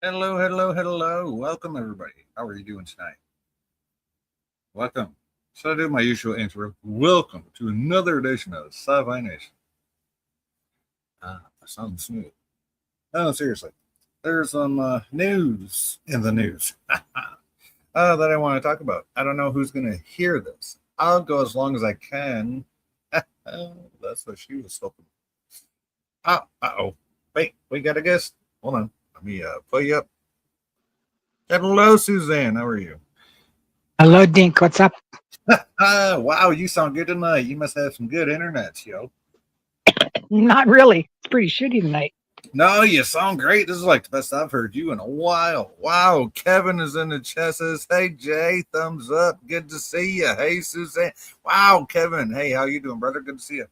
Hello, hello, hello. Welcome, everybody. How are you doing tonight? Welcome. So I do my usual intro. Welcome to another edition of Sci-Fi Nation. That sounds smooth. No, seriously. There's some news in the news that I want to talk about. I don't know who's going to hear this. I'll go as long as I can. That's what she was hoping. Uh-oh. Wait, we got a guest. Hold on. Let me pull you up. Hello, Suzanne. How are you? Hello, Dink. What's up? Wow, you sound good tonight. You must have some good internet, yo. Not really. It's pretty shitty tonight. No, you sound great. This is like the best I've heard you in a while. Wow, Kevin is in the chat. Says, "Hey Jay, thumbs up. Good to see you. Hey Suzanne. Wow, Kevin. Hey, how you doing, brother? Good to see you.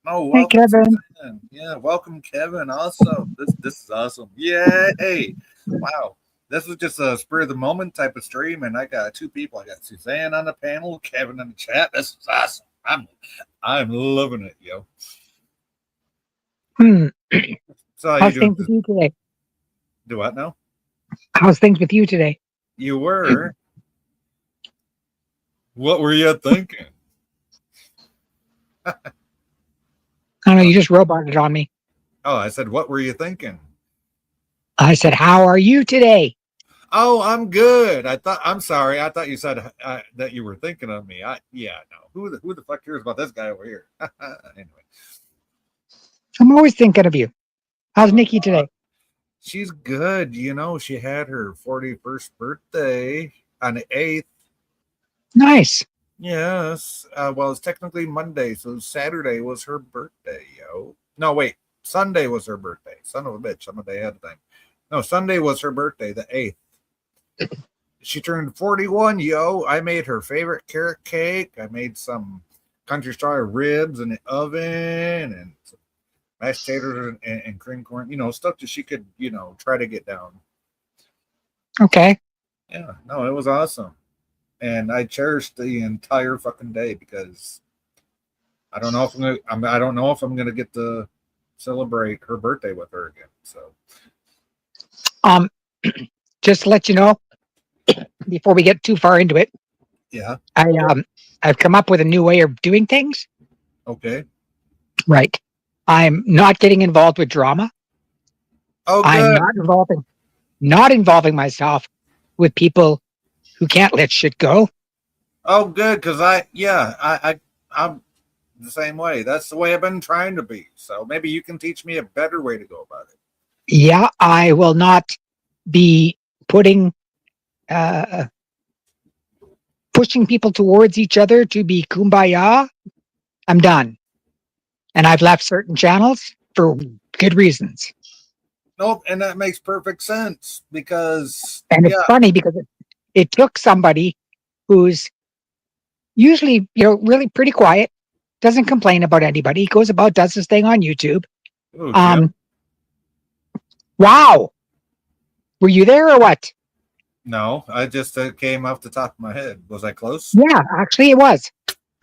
Oh, Hey, welcome, Kevin. Suzanne. Yeah, welcome, Kevin. Also, this is awesome. Yay! Wow. This was just a spur of the moment type of stream, and I got two people. I got Suzanne on the panel, Kevin in the chat. This is awesome. I'm loving it, yo. So how you How's doing? things with you today? Do what now? How's things with you today? You were. What were you thinking? I don't know. You just roboted on me. Oh, I said, what were you thinking? I said, how are you today? Oh, I'm good. I'm sorry. I thought you said that you were thinking of me. No. Who the fuck cares about this guy over here? Anyway. I'm always thinking of you. How's Nikki today? She's good. You know, she had her 41st birthday on the 8th. Nice. Yes. Well, it's technically Monday, so Saturday was her birthday, yo. No, wait. Sunday was her birthday. Son of a bitch. I'm a day ahead of time. No, Sunday was her birthday, the 8th. She turned 41, yo. I made her favorite carrot cake. I made some country style ribs in the oven and some mashed potatoes and cream corn, stuff that she could, try to get down. Okay. Yeah, no, it was awesome. And I cherished the entire fucking day because I don't know if I don't know if I'm gonna get to celebrate her birthday with her again. So just to let you know, before we get too far into it, yeah. I've come up with a new way of doing things. Okay. Right. I'm not getting involved with drama. Oh, good. I'm not involving myself with people who can't let shit go. Oh, good, because I'm the same way. That's the way I've been trying to be. So maybe you can teach me a better way to go about it. Yeah, I will not be pushing people towards each other to be kumbaya. I'm done. And I've left certain channels for good reasons. Nope, and that makes perfect sense because it's funny because it took somebody who's usually, really pretty quiet, doesn't complain about anybody, goes about, does his thing on YouTube. Ooh, wow. Were you there or what? No, I just came off the top of my head. Was I close? Yeah, actually it was.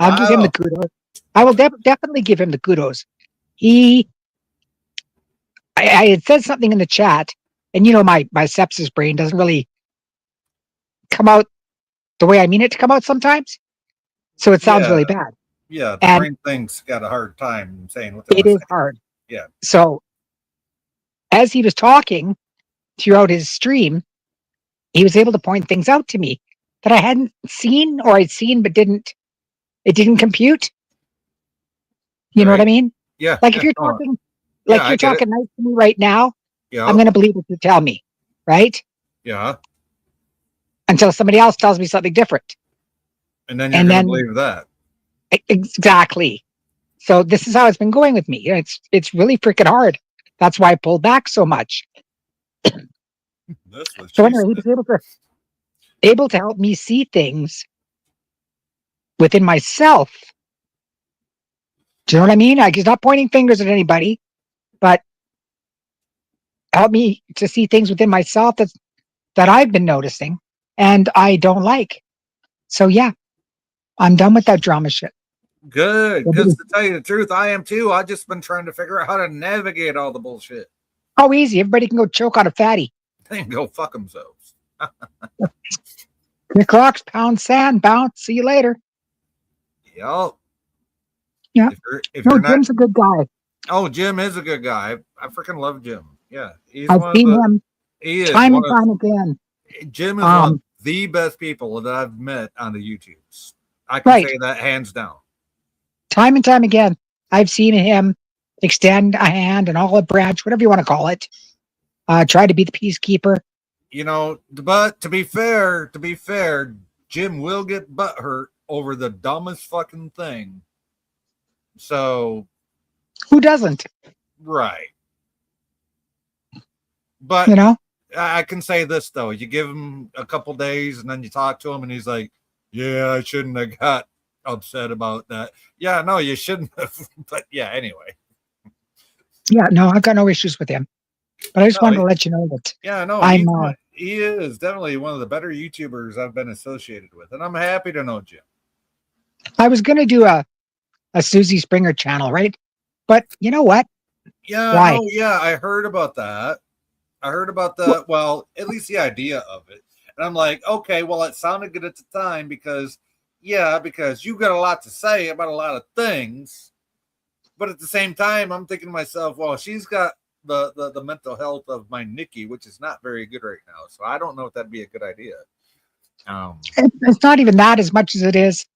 I'll give him the kudos. I will definitely give him the kudos. I had said something in the chat, and my sepsis brain doesn't really come out the way I mean it to come out sometimes. So it sounds really bad. Yeah, the brain thing's got a hard time saying what it is hard. Yeah. So as he was talking throughout his stream, he was able to point things out to me that I hadn't seen, or I'd seen but it didn't compute. You know what I mean? Yeah. Like if you're talking you're talking nice to me right now, yeah, I'm gonna believe what you tell me, right? Yeah. Until somebody else tells me something different. And then you're gonna believe that. Exactly. So this is how it's been going with me. It's really freaking hard. That's why I pulled back so much. So anyway, he was able to help me see things within myself. Do you know what I mean? He's not pointing fingers at anybody, but help me to see things within myself that I've been noticing and I don't like. So yeah, I'm done with that drama shit. Good, because to tell you the truth, I am too. I've just been trying to figure out how to navigate all the bullshit. Oh, easy. Everybody can go choke on a fatty. They can go fuck themselves. Kick rocks, pound sand, bounce. See you later. Yep. Yeah. If No, you're not, Jim's a good guy. oh, Jim is a good guy. I freaking love Jim. Yeah, he's I've one of seen the. him He is time one and of. time again. Jim is one of Um, the best people that I've met on the YouTubes. I can right. say that hands down. Time and time again. I've seen him extend a hand, an olive branch, whatever you want to call it. Try to be the peacekeeper. You know, but to be fair, Jim will get butt hurt over the dumbest fucking thing. So, Who doesn't? right. But You know? I can say this though: you give him a couple days, and then you talk to him, and he's like, "Yeah, I shouldn't have got upset about that." Yeah, no, you shouldn't have. But yeah, anyway. Yeah, no, I've got no issues with him. But I just No, wanted to let you know that yeah, no, I'm he is definitely one of the better YouTubers I've been associated with, and I'm happy to know Jim. I was gonna do a Susie Springer channel, right? But you know what? Yeah, Why? no, yeah, I heard about that. I heard about Wh- well, at least the idea of it. And I'm like, okay, well, it sounded good at the time because, yeah, because you got a lot to say about a lot of things. But at the same time, I'm thinking to myself, well, she's got the mental health of my Nikki, which is not very good right now. So I don't know if that'd be a good idea. Um, It's not even that as much as it is.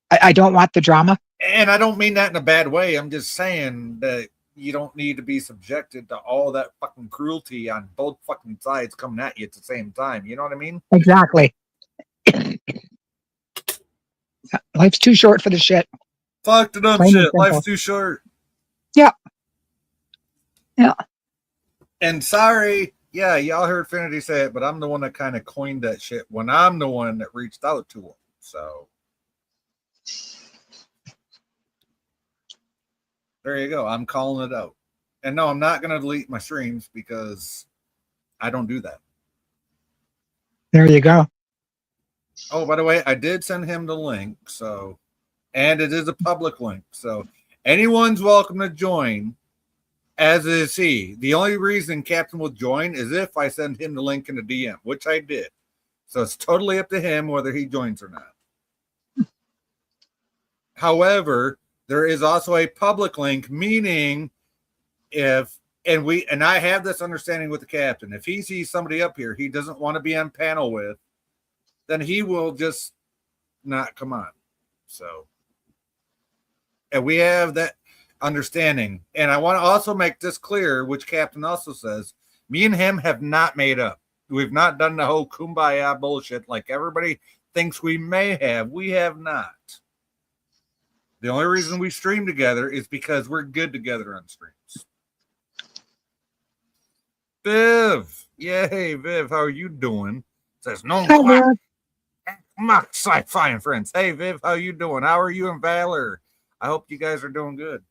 I don't want the drama. and I don't mean that in a bad way. I'm just saying that you don't need to be subjected to all that fucking cruelty on both fucking sides coming at you at the same time. You know what I mean? Exactly. Life's too short for the shit. Fuck the dumb Plain and shit. Life's simple. too short. Yeah. Yeah. And sorry, yeah, y'all heard Finity say it, but I'm the one that kind of coined that shit when I'm the one that reached out to him. So there you go. I'm calling it out. And no, I'm not going to delete my streams because I don't do that. There you go. Oh, by the way, I did send him the link. So, and it is a public link. So anyone's welcome to join, as is he. The only reason Captain will join is if I send him the link in the DM, which I did. So it's totally up to him whether he joins or not. However, there is also a public link, meaning if and I have this understanding with the captain, if he sees somebody up here he doesn't want to be on panel with, then he will just not come on. So, and we have that understanding. And I want to also make this clear, which Captain also says, me and him have not made up. We've not done the whole kumbaya bullshit like everybody thinks we may have. We have not. The only reason we stream together is because we're good together on streams. Viv, yay, Viv, how are you doing? Says no Hi there. my sci-fi and friends. Hey, Viv, how you doing? How are you and Valor? I hope you guys are doing good.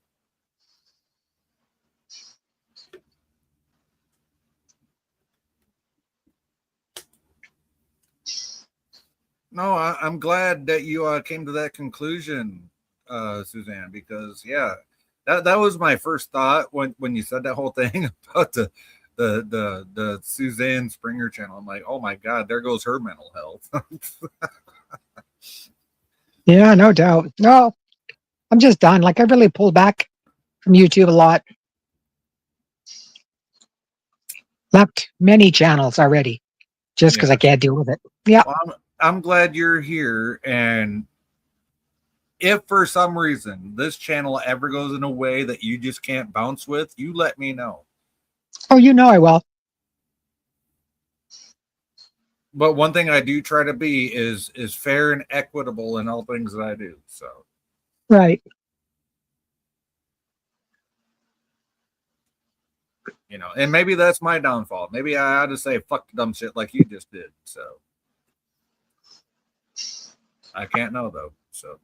No, I'm glad that you came to that conclusion, Suzanne, because yeah, that was my first thought when you said that whole thing about the Suzanne Springer channel. I'm like, oh my god, there goes her mental health. Yeah, no doubt. No, I'm just done. Like I really pulled back from YouTube a lot. Left many channels already just because Yeah. I can't deal with it. Yeah. Well, I'm glad you're here, and if for some reason this channel ever goes in a way that you just can't bounce with, you let me know. Oh, you know I will. But one thing I do try to be is fair and equitable in all things that I do. So Right. you know, and maybe that's my downfall. Maybe I ought to say fuck the dumb shit like you just did. So I can't know though. So,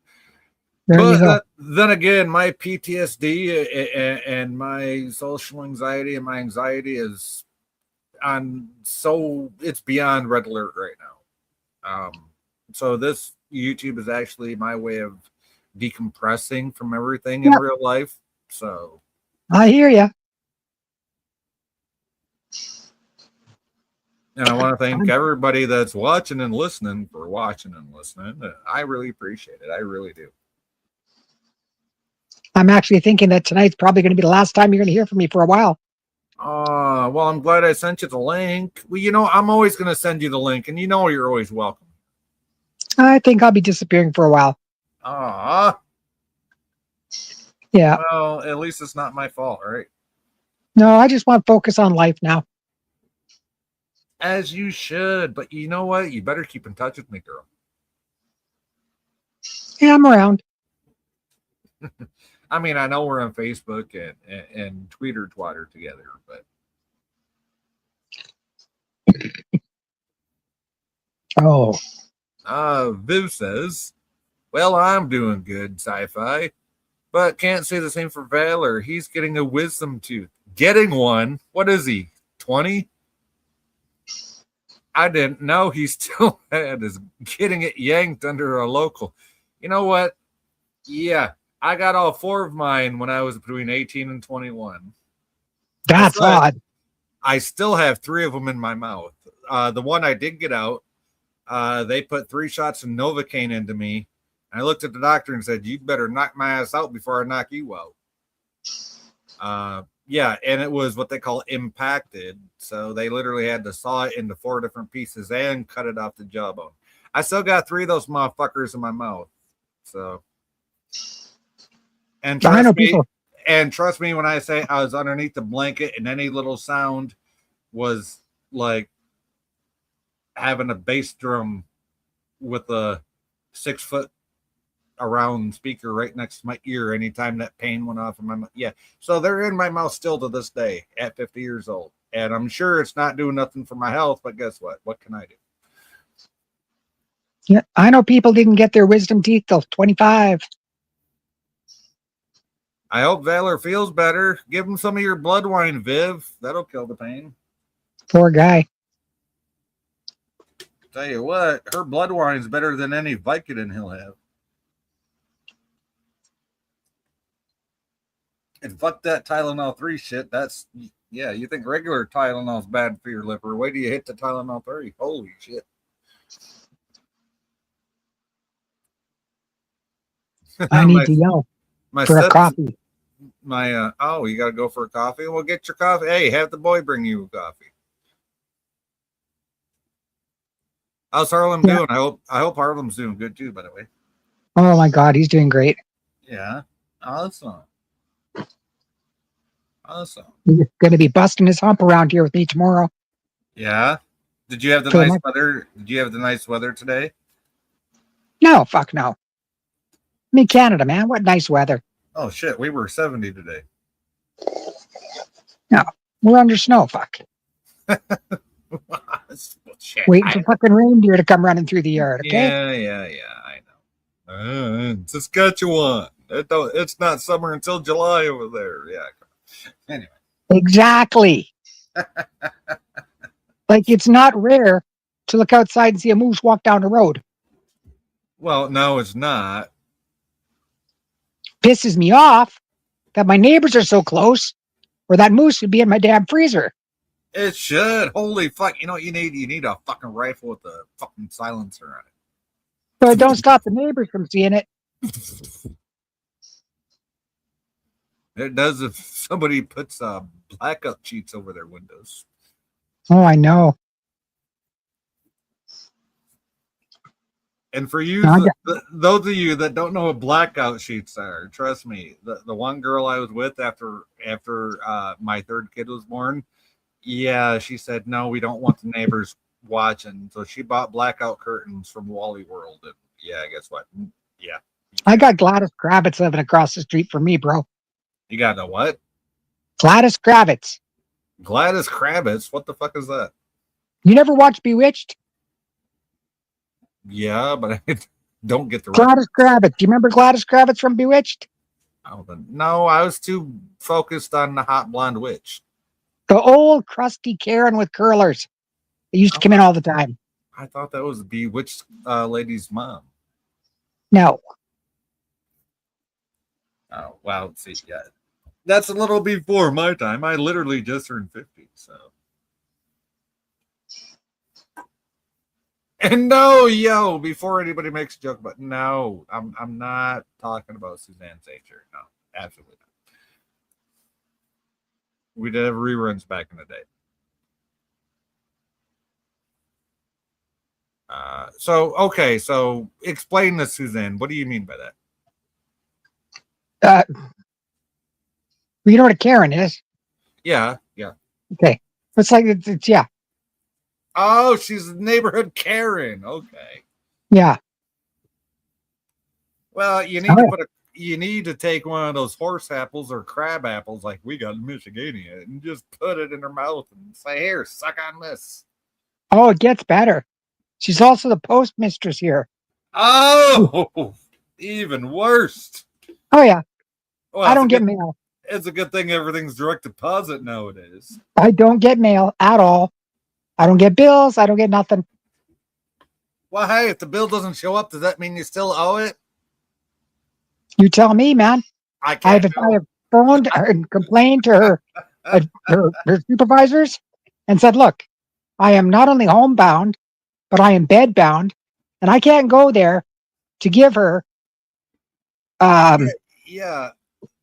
There you go. then again, my PTSD and my social anxiety and my anxiety is on so it's beyond red alert right now. So this YouTube is actually my way of decompressing from everything in Yep. real life. So I hear you. And I want to thank everybody that's watching and listening for watching and listening. I really appreciate it. I really do. I'm actually thinking that tonight's probably going to be the last time you're going to hear from me for a while. Well, I'm glad I sent you the link. Well, I'm always going to send you the link, and you're always welcome. I think I'll be disappearing for a while. Ah. Yeah. Well, at least it's not my fault, right? No, I just want to focus on life now. As you should. But you know what? You better keep in touch with me, girl. Yeah, I'm around. I mean, I know we're on Facebook and Twitter twatter together, but Oh. Viv says, well, I'm doing good, sci-fi, but can't say the same for Valor. He's getting a wisdom tooth. Getting one? What is he? 20? I didn't know he still had his getting it yanked under a local. You know what? Yeah, I got all 4 of mine when I was between 18 and 21. That's odd. I still have 3 of them in my mouth. The one I did get out, they put 3 shots of Novocaine into me. I looked at the doctor and said, "You better knock my ass out before I knock you out." Yeah, and it was what they call impacted. So they literally had to saw it into 4 different pieces and cut it off the jawbone. I still got 3 of those motherfuckers in my mouth. So, and trust me when I say I was underneath the blanket and any little sound was like having a bass drum with a 6-foot around speaker right next to my ear anytime that pain went off in my mouth. Yeah. So they're in my mouth still to this day at 50 years old. And I'm sure it's not doing nothing for my health, but guess what? What can I do? Yeah, I know people didn't get their wisdom teeth till 25. I hope Valor feels better. Give him some of your blood wine, Viv. That'll kill the pain. Poor guy. Tell you what, her blood wine's better than any Vicodin he'll have. And fuck that Tylenol 3 shit. Yeah, you think regular Tylenol's bad for your liver. Wait till you hit the Tylenol 3. Holy shit. I need to yell for a coffee. You gotta go for a coffee? Well, get your coffee. Hey, have the boy bring you a coffee. How's Harlem doing? I hope Harlem's doing good too, by the way. Oh my God, he's doing great. Yeah. Awesome. He's going to be busting his hump around here with me tomorrow. Yeah. Did you have the nice weather? Did you have the nice weather today? No, fuck no. I'm in Canada, man. What nice weather. Oh shit, we were 70 today. No, we're under snow, fuck. Waiting for fucking reindeer to come running through the yard, okay? Yeah, I know. Saskatchewan. It's not summer until July over there. Yeah. Anyway. Exactly. Like, it's not rare to look outside and see a moose walk down the road. Well, no, it's not. Pisses me off that my neighbors are so close, or that moose would be in my damn freezer. It should. Holy fuck. You know what you need? You need a fucking rifle with a fucking silencer on it. So it don't stop the neighbors from seeing it. It does if somebody puts blackout sheets over their windows. Oh, I know. And for you, those of you that don't know what blackout sheets are, trust me, the one girl I was with after my 3rd kid was born, yeah, she said, no, we don't want the neighbors watching. So she bought blackout curtains from Wally World. And yeah, guess what? Yeah. I got Gladys Kravitz living across the street from me, bro. You got a what? Gladys Kravitz. Gladys Kravitz? What the fuck is that? You never watched Bewitched? Yeah, but I don't get the Gladys Kravitz. Do you remember Gladys Kravitz from Bewitched? No, I was too focused on the hot blonde witch. The old crusty Karen with curlers. They used to come in all the time. I thought that was the Bewitched lady's mom. No. Oh, wow. See, yeah. That's a little before my time. I literally just turned 50, so. And no, yo, before anybody makes a joke, but no, I'm not talking about Suzanne Sacher. No, absolutely not. We did have reruns back in the day. So explain this, Suzanne. What do you mean by that? Uh, you know what a Karen is? Yeah, yeah. Okay. It's like, yeah, Oh, she's the neighborhood Karen. Okay. yeah. Well, you All need to right. put a you need to take one of those horse apples or crab apples like we got in Michigania and just put it in her mouth and say, "Here, suck on this." Oh, it gets better. She's also the postmistress here. Oh, even worse. Oh, yeah. Well, I don't get mail. it's a good thing everything's direct deposit nowadays. I don't get mail at all. I don't get bills. I don't get nothing. Well, hey, if the bill doesn't show up, does that mean you still owe it? You tell me, man. I can't I know. have phoned her and complained to her supervisors and said, look, I am not only homebound, but I am bedbound, and I can't go there to give her, Yeah, um, yeah.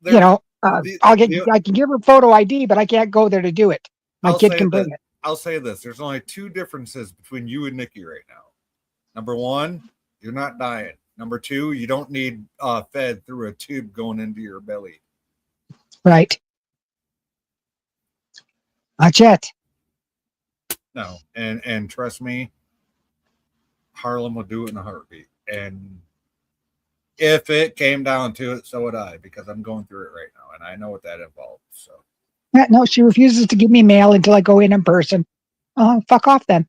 There's the, the I can give her photo ID, but I can't go there to do it. My I'll kid say can that bring it. I'll say this. There's only two differences between you and Nikki right now. Number one, you're not dying. Number two, you don't need fed through a tube going into your belly. Right. Not yet. No, and trust me, Harlem will do it in a heartbeat. And if it came down to it, so would I, because I'm going through it right now, and I know what that involves. So Yeah, no, she refuses to give me mail until I go in person. Oh, fuck off then.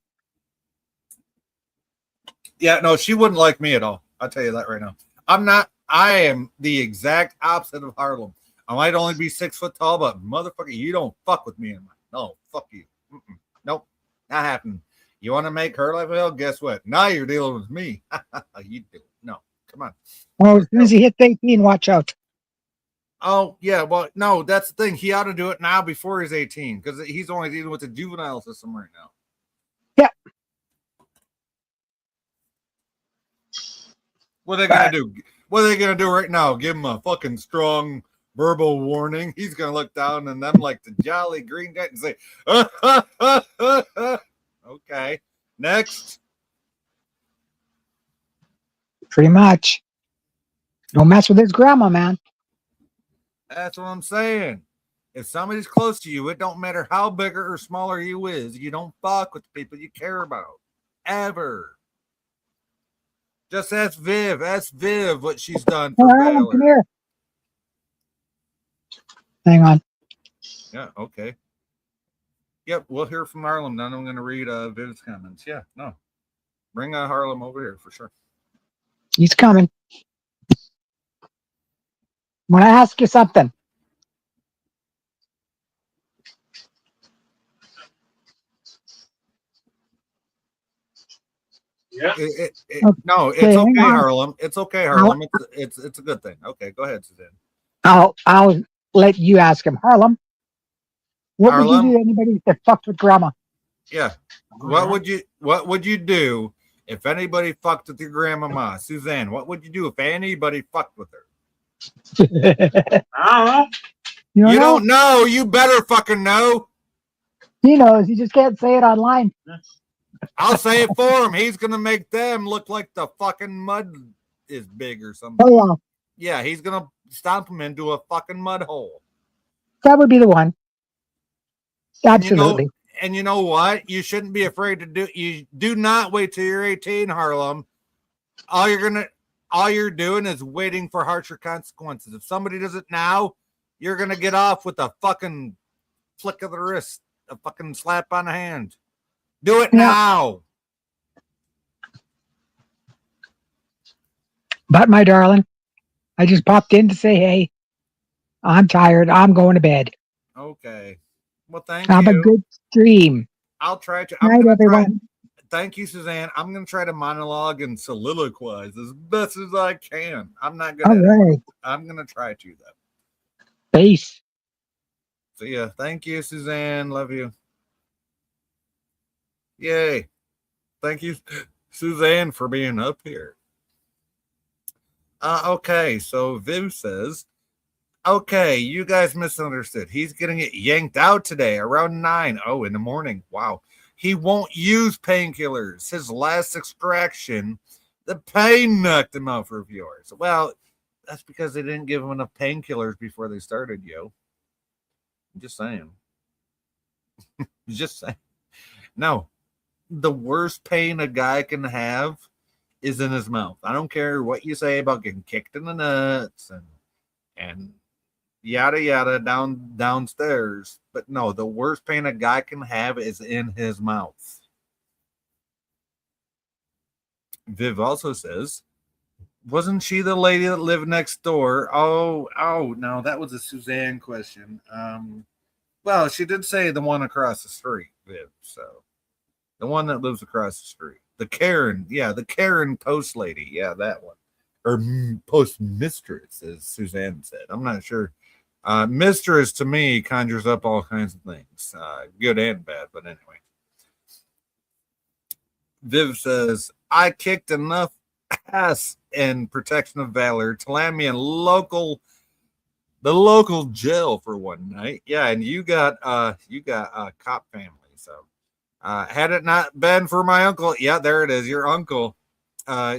yeah, no, she wouldn't like me at all. I'll tell you that right now. I'm not. I am the exact opposite of Harlem. I might only be 6 foot tall, but motherfucker, you don't fuck with me. No, fuck you. Mm-mm. Nope, not happening. You want to make her life hell? Guess what? Now you're dealing with me. You do. No, come on. Oh, as Let's soon as go. he hits 18, watch out. Oh yeah, well, no, that's the thing. He ought to do it now before he's 18 because he's only dealing with the juvenile system right now. Yeah, What are they gonna but do? What are they gonna do right now? Give him a fucking strong verbal warning. He's gonna look down and them like the jolly green guy and say, "Okay, next." pretty much. Don't mess with his grandma, man. That's what I'm saying. If somebody's close to you, it don't matter how bigger or smaller you is. You don't fuck with the people you care about ever. Just ask Viv. Ask Viv what she's done All for right, come Baylor. here. Hang on. Yeah. Okay. Yep. We'll hear from Harlem. Then I'm going to read Viv's comments. Yeah. No. Bring Harlem over here for sure. He's coming. I want to ask you something. No, it's Okay, hang okay, on. Harlem. It's okay, I'll, Harlem. It's a good thing. Okay, go ahead, Suzanne. I'll let you ask him. Harlem, what would you do Harlem, to anybody that fucked with grandma? yeah. What would you do if anybody fucked with your grandmama? Suzanne, what would you do if anybody fucked with her? I don't know. You don't You know? don't know. You better fucking know. He knows. You just can't say it online. I'll say it for him. He's gonna make them look like the fucking mud is big or something. Oh, Yeah, he's gonna stomp them into a fucking mud hole. yeah. That would be the one. And you know, Absolutely. and you know what? You shouldn't be afraid to do. You do not wait till you're 18, Harlem. All you're gonna, all you're doing is waiting for harsher consequences. If somebody does it now, you're gonna get off with a fucking flick of the wrist, a fucking slap on the hand. Do it Yeah. now. But my darling, I just popped in to say, hey, I'm tired. I'm going to bed. Okay. Well, thank Have a you. good stream. I'll try to. I'm Night, gonna try. everyone. Thank you, Suzanne. I'm gonna try to monologue and soliloquize as best as I can. I'm not good All at it. right. I'm gonna try to though. Peace. So yeah, thank you, Suzanne. Love you. Yay. Thank you, Suzanne for being up here. Okay, so Viv says, okay, you guys misunderstood. He's getting it yanked out today around 9. Oh, in the morning. Wow. He won't use painkillers. His last extraction, the pain knocked him out for a few hours. Well, that's because they didn't give him enough painkillers before they started, yo. I'm just saying. Just saying. No, the worst pain a guy can have is in his mouth. I don't care what you say about getting kicked in the nuts and yada yada downstairs. But no, the worst pain a guy can have is in his mouth. Viv also says, wasn't she the lady that lived next door? Oh, no, that was a Suzanne question. Well, she did say the one across the street, Viv. So the one that lives across the street, the Karen, yeah, the Karen post lady, yeah, that one, or post mistress, as Suzanne said. I'm not sure. Mistress to me conjures up all kinds of things, good and bad. But anyway, Viv says, I kicked enough ass in protection of valor to land me in the local jail for one night. Yeah, and you got a cop family. So had it not been for my uncle, yeah, there it is, your uncle,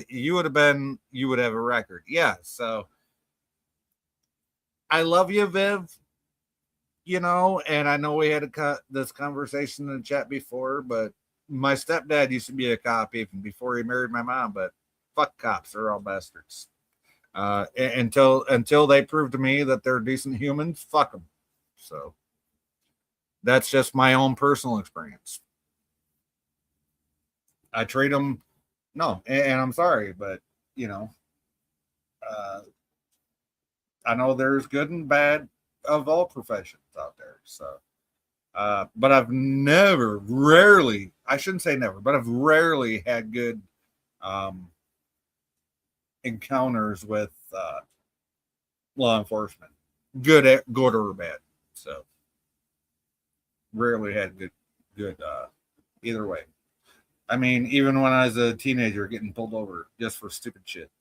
you would have a record. Yeah, so I love you, Viv. And I know we had this conversation in the chat before, but my stepdad used to be a cop even before he married my mom. But fuck cops, they're all bastards. Until they prove to me that they're decent humans, fuck them. So that's just my own personal experience. I treat them no, and I'm sorry, but you know, uh, I know there's good and bad of all professions out there. So but I've rarely, I shouldn't say never, but I've rarely had good um, encounters with law enforcement, good or bad. So rarely had good either way. I mean, even when I was a teenager, getting pulled over just for stupid shit,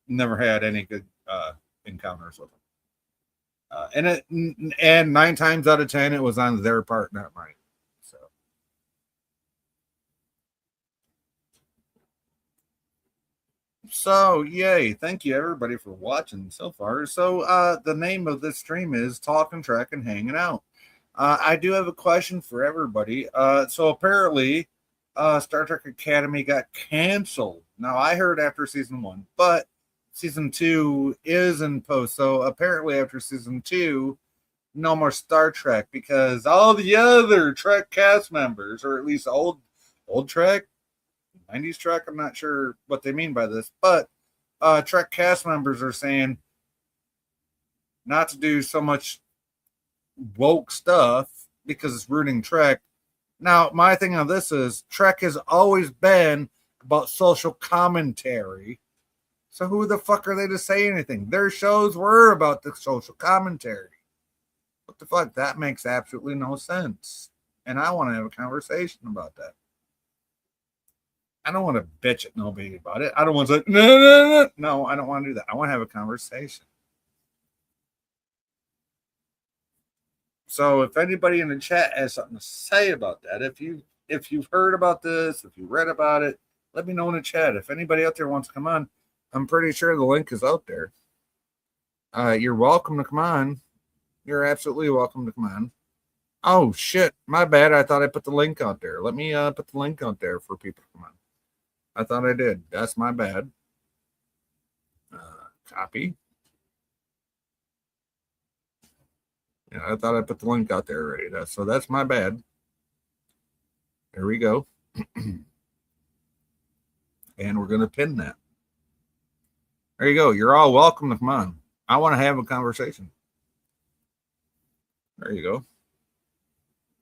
never had any good encounters with them. And 9 times out of 10, it was on their part, not mine. So yay, thank you everybody for watching so far. So the name of this stream is Talking, Track, and Hanging Out. I do have a question for everybody. So apparently Star Trek Academy got canceled. Now I heard after season 1, but season 2 is in post. So apparently after season 2, no more Star Trek because all the other Trek cast members, or at least old Trek, 90s Trek, I'm not sure what they mean by this, but Trek cast members are saying not to do so much woke stuff because it's ruining Trek. Now, my thing on this is Trek has always been about social commentary. So who the fuck are they to say anything? Their shows were about the social commentary. What the fuck? That makes absolutely no sense. And I want to have a conversation about that. I don't want to bitch at nobody about it. I don't want to say, no, I don't want to do that. I want to have a conversation. So if anybody in the chat has something to say about that, if you've heard about this, if you read about it, let me know in the chat. If anybody out there wants to come on, I'm pretty sure the link is out there. You're welcome to come on. You're absolutely welcome to come on. Oh shit, my bad. I thought I put the link out there. Let me put the link out there for people to come on. I thought I did. That's my bad. Copy. Yeah, I thought I put the link out there already. That's my bad. There we go. And we're going to pin that. There you go. You're all welcome to come on. I want to have a conversation. There you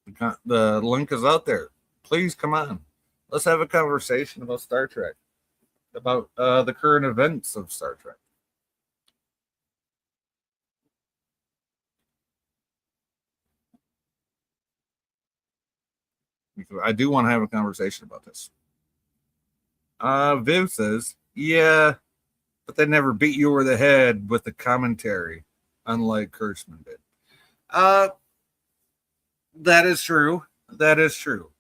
go. The link is out there. Please come on. Let's have a conversation about Star Trek, about the current events of Star Trek. I do want to have a conversation about this. Viv says, yeah, but they never beat you over the head with the commentary, unlike Kurtzman did. Uh, that is true. That is true.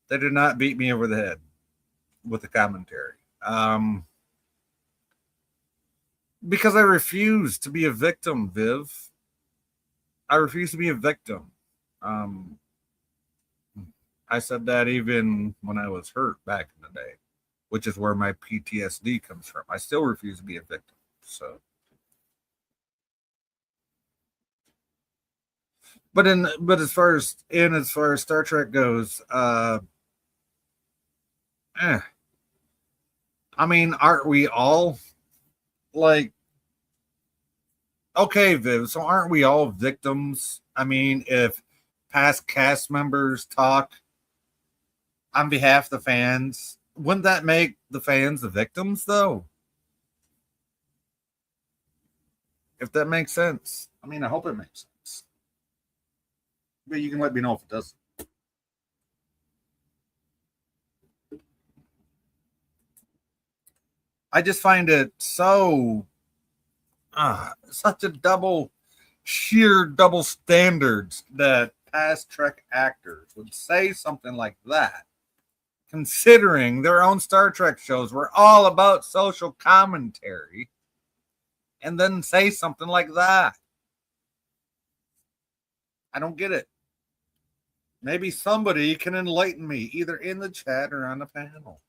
They did not beat me over the head with the commentary. Because I refuse to be a victim, Viv. I refuse to be a victim. Um, I said that even when I was hurt back in the day, which is where my PTSD comes from. I still refuse to be a victim. So, but as far as Star Trek goes, eh, I mean, aren't we all like okay, Viv? So aren't we all victims? I mean, if past cast members talk on behalf of the fans, wouldn't that make the fans the victims, though? If that makes sense. I mean, I hope it makes sense. But you can let me know if it doesn't. I just find it so such a sheer double standards that past Trek actors would say something like that, considering their own Star Trek shows were all about social commentary, and then say something like that. I don't get it. Maybe somebody can enlighten me, either in the chat or on the panel.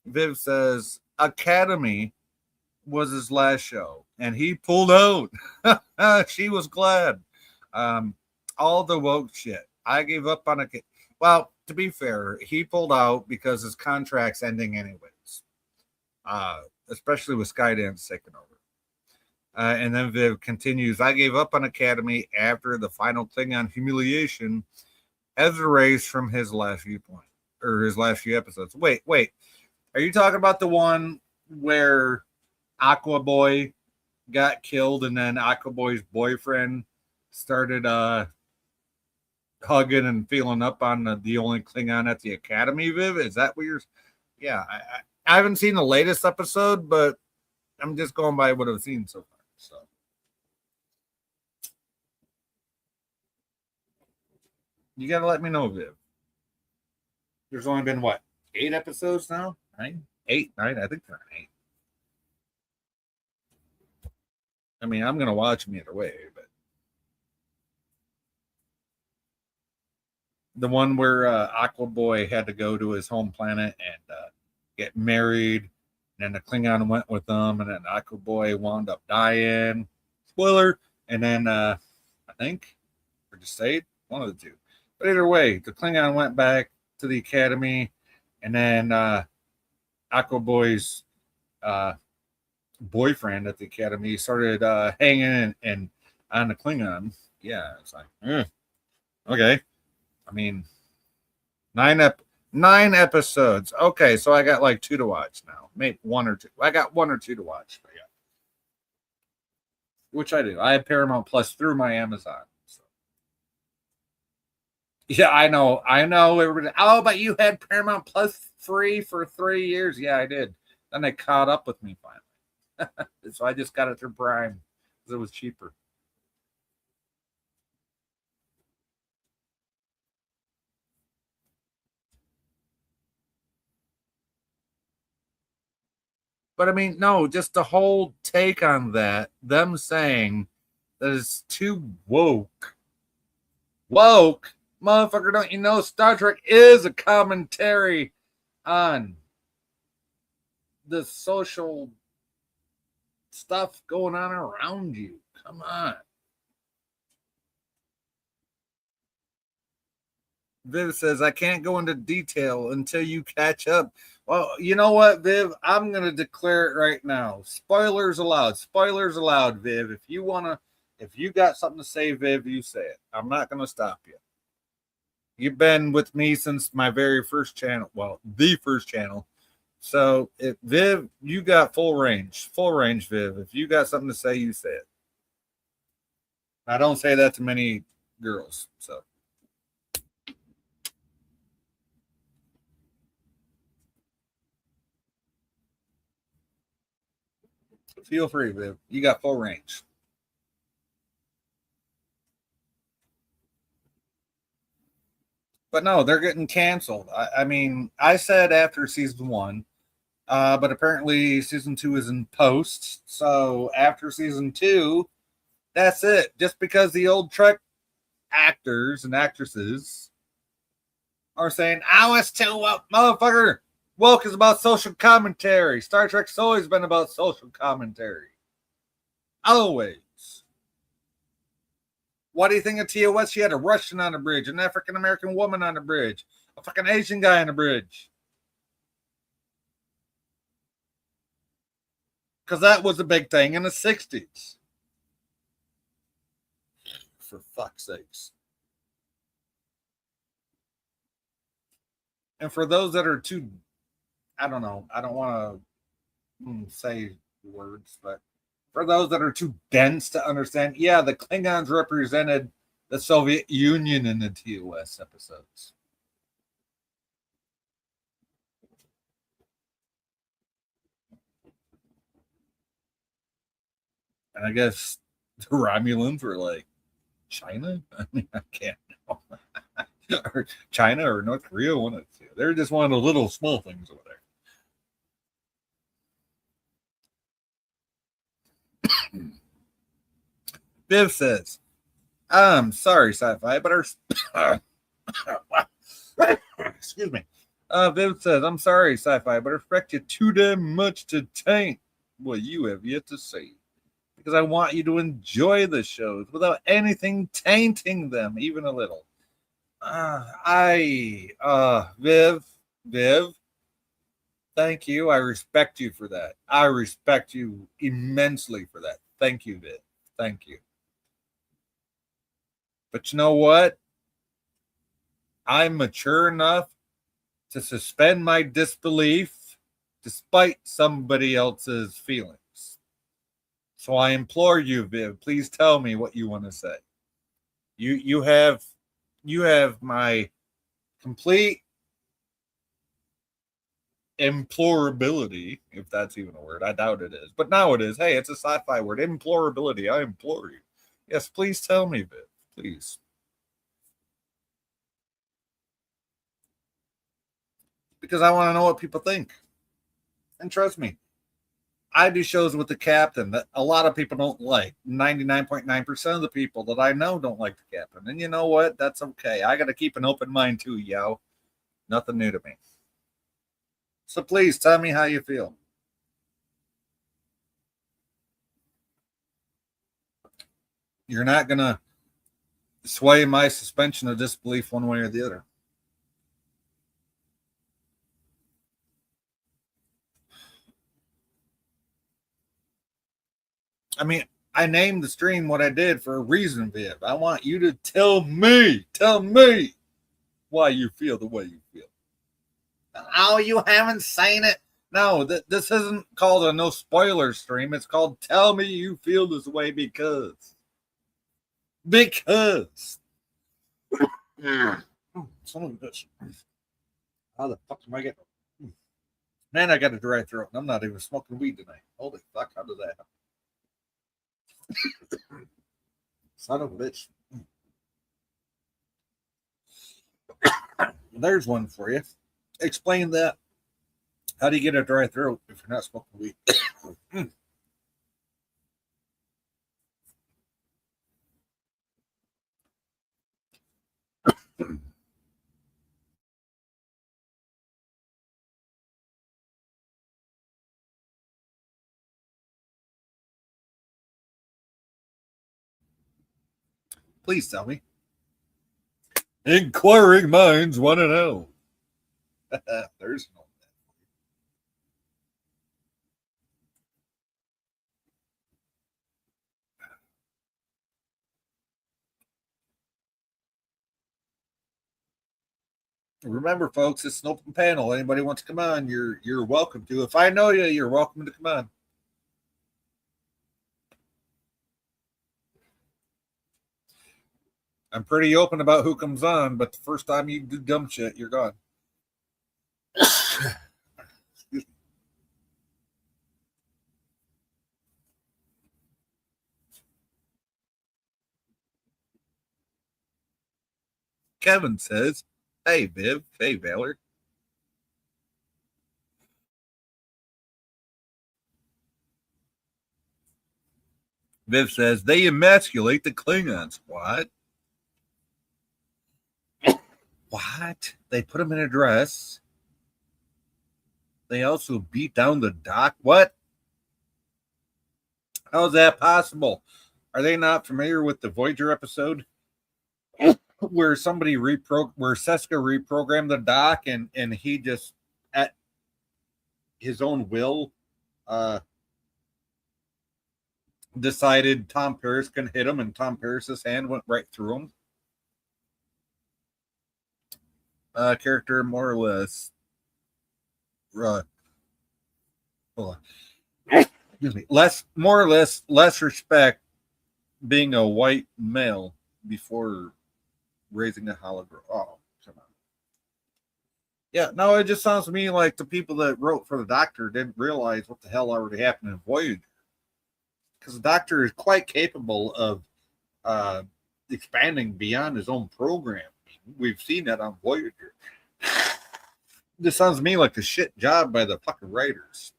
Viv says Academy was his last show, and he pulled out. She was glad. Um, all the woke shit. I gave up on it. Well, to be fair, he pulled out because his contract's ending anyways. Especially with Skydance taking over. And then Viv continues, I gave up on Academy after the final Klingon humiliation as erased from his last viewpoint or his last few episodes. Wait. Are you talking about the one where Aqua Boy got killed and then Aqua Boy's boyfriend started hugging and feeling up on the only Klingon at the Academy, Viv? Is that what you're? Yeah, I haven't seen the latest episode, but I'm just going by what I've seen so far. So you got to let me know, Viv. There's only been what 8 episodes now? 9, 8, 9. I think they're 8. I mean, I'm gonna watch them either way, but the one where Aqua Boy had to go to his home planet and get married, and then the Klingon went with them, and then Aqua Boy wound up dying. Spoiler. And then I think, or just say it, one of the two. But either way, the Klingon went back to the Academy, and then Aqua Boy's boyfriend at the Academy started hanging and on the Klingon. Yeah, it's like, okay. I mean, 9 episodes. Okay, so I got like 2 to watch now. Maybe 1 or 2. I got 1 or 2 to watch. But yeah, which I do. I have Paramount Plus through my Amazon. So. Yeah, I know. Everybody. Oh, but you had Paramount Plus free for 3 years. Yeah, I did. Then they caught up with me finally. So I just got it through Prime because it was cheaper. But I mean, no, just the whole take on that, them saying that it's too woke. Woke? Motherfucker, don't you know Star Trek is a commentary on the social stuff going on around you? Come on. Viv says, I can't go into detail until you catch up. Well, you know what, Viv? I'm going to declare it right now. Spoilers allowed. Spoilers allowed, Viv. If you got something to say, Viv, you say it. I'm not going to stop you. You've been with me since my very first channel. Well, the first channel. So, if Viv, you got full range, Viv. If you got something to say, you say it. I don't say that to many girls. So, Feel free, Viv. You got full range. But no, they're getting canceled. I mean, I said after season one, but apparently season two is in post. So after season two, that's it. Just because the old Trek actors and actresses are saying, "Oh, it's too woke, motherfucker." Woke is about social commentary. Star Trek's always been about social commentary. Always. What do you think of TOS? She had a Russian on the bridge, an African American woman on the bridge, a fucking Asian guy on the bridge. Because that was a big thing in the 60s. For fuck's sakes. And for those that are too, I don't know, I don't want to say words, but for those that are too dense to understand, yeah, the Klingons represented the Soviet Union in the TOS episodes. And I guess the Romulans were like, China? I mean, I can't know. Or China or North Korea, one of the two. They're just one of the little small things over there. Viv says, I'm sorry, sci-fi, but our excuse me. Viv says, I'm sorry, sci-fi, but I respect you too damn much to taint what you have yet to say. Because I want you to enjoy the shows without anything tainting them, even a little. Viv, thank you. I respect you for that. I respect you immensely for that. Thank you, Viv. Thank you. But you know what? I'm mature enough to suspend my disbelief despite somebody else's feelings. So I implore you, Viv, please tell me what you want to say. You have my complete implorability, if that's even a word. I doubt it is. But now it is. Hey, it's a sci-fi word. Implorability. I implore you. Yes, please tell me, Viv. Please. Because I want to know what people think. And trust me, I do shows with the captain that a lot of people don't like. 99.9% of the people that I know don't like the captain. And you know what? That's okay. I got to keep an open mind too, yo. Nothing new to me. So please tell me how you feel. You're not going to sway my suspension of disbelief one way or the other. I mean, I named the stream what I did for a reason, Viv. I want you to tell me why you feel the way you feel. Oh, you haven't seen it? No, this isn't called a no spoiler stream. It's called Tell Me You Feel This Way Because. Because. Son of a bitch. How the fuck am I getting? Man, I got a dry throat, and I'm not even smoking weed tonight. Holy fuck, how did that happen? Son of a bitch. There's one for you. Explain that. How do you get a dry throat if you're not smoking weed? Please tell me. Inquiring minds want to know. There's no. Remember, folks, it's an open panel. Anybody wants to come on, you're welcome to. If I know you, you're welcome to come on. I'm pretty open about who comes on, but the first time you do dumb shit, you're gone. Excuse me. Kevin says, "Hey, Viv. Hey, Valor." Viv says, "They emasculate the Klingons." What? What? They put them in a dress. They also beat down the doc. What? How is that possible? Are they not familiar with the Voyager episode where where Seska reprogrammed the doc and he just at his own will uh decided Tom Paris can hit him, and Tom Paris's hand went right through him. Character more or less. Uh, excuse me. More or less respect being a white male before raising a hologram. Oh, come on. Yeah, no, it just sounds to me like the people that wrote for the Doctor didn't realize what the hell already happened in Voyager. Because the Doctor is quite capable of uh, expanding beyond his own program. We've seen that on Voyager. This sounds to me like a shit job by the fucking writers.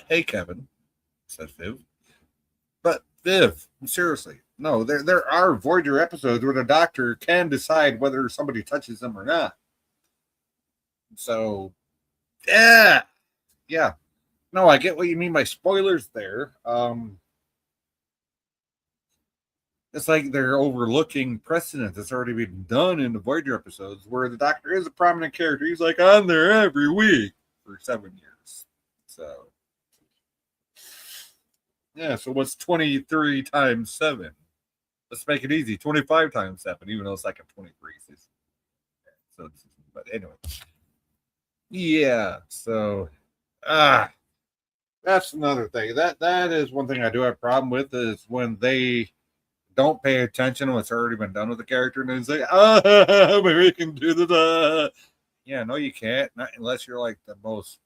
Hey, Kevin, said Viv. But Viv, seriously, no, there are Voyager episodes where the Doctor can decide whether somebody touches them or not. So, yeah. No, I get what you mean by spoilers there. It's like they're overlooking precedent that's already been done in the Voyager episodes where the Doctor is a prominent character. He's like on there every week for 7 years. So, yeah, so what's 23 times 7? Let's make it easy. 25 times 7, even though it's like a 23. So, but anyway. Yeah, so, that's another thing. That is one thing I do have a problem with is when they don't pay attention to what's already been done with the character and then say, maybe we can do the. Yeah, no, you can't. Not unless you're like the most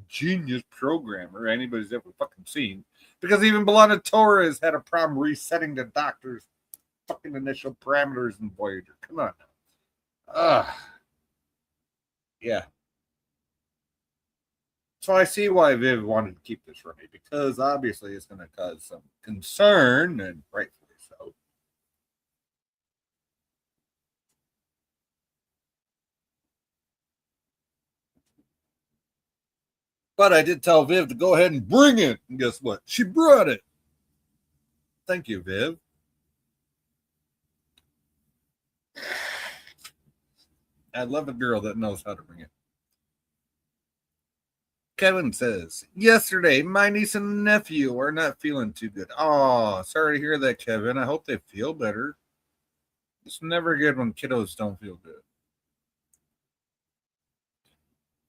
genius programmer anybody's ever fucking seen. Because even Belana Torres had a problem resetting the Doctor's fucking initial parameters in Voyager. Come on now. Yeah. So I see why Viv wanted to keep this from me because obviously it's going to cause some concern and rightfully so. But I did tell Viv to go ahead and bring it. And guess what? She brought it. Thank you, Viv. I love a girl that knows how to bring it. Kevin says, yesterday, my niece and nephew are not feeling too good. Oh, sorry to hear that, Kevin. I hope they feel better. It's never good when kiddos don't feel good.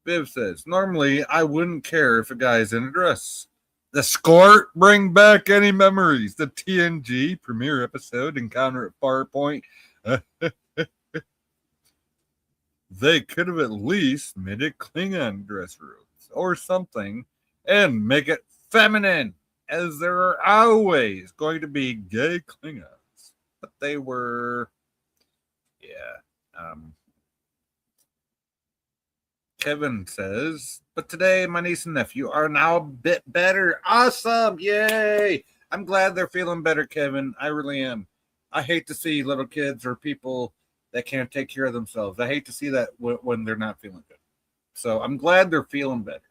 Viv says, normally I wouldn't care if a guy's in a dress. The Skort bring back any memories. The TNG premiere episode encounter at Farpoint. They could have at least made it Klingon dress robes or something and make it feminine, as there are always going to be gay Klingons. But they were, yeah. Kevin says, but today my niece and nephew are now a bit better. Awesome. Yay. I'm glad they're feeling better, Kevin. I really am. I hate to see little kids or people that can't take care of themselves. I hate to see that when they're not feeling good. So I'm glad they're feeling better.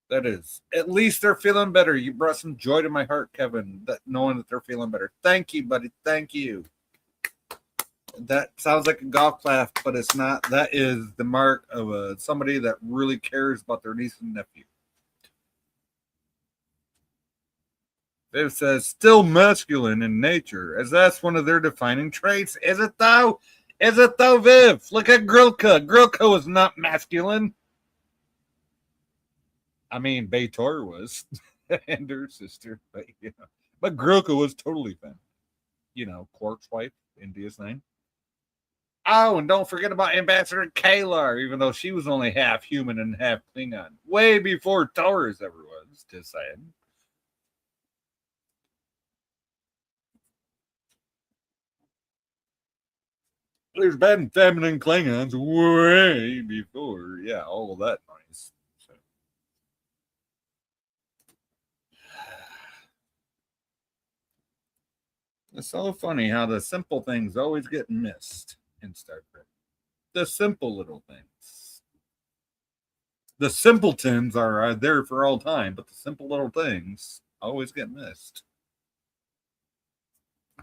That is. At least they're feeling better. You brought some joy to my heart, Kevin, that knowing that they're feeling better. Thank you, buddy. Thank you. That sounds like a golf clap, but it's not. That is the mark of somebody that really cares about their niece and nephew. Viv says, still masculine in nature, as that's one of their defining traits. Is it though? Is it though, Viv? Look at Grilka. Grilka is not masculine. I mean, Beitor was, and her sister, but Grilka was totally feminine. Quark's wife in DS9. Oh, and don't forget about Ambassador Kalar, even though she was only half human and half Klingon. Way before Torres ever was, just saying. There's been feminine Klingons way before. Yeah, all of that noise. So. It's so funny how the simple things always get missed in Star Trek. The simple little things. The simpletons are there for all time, but the simple little things always get missed.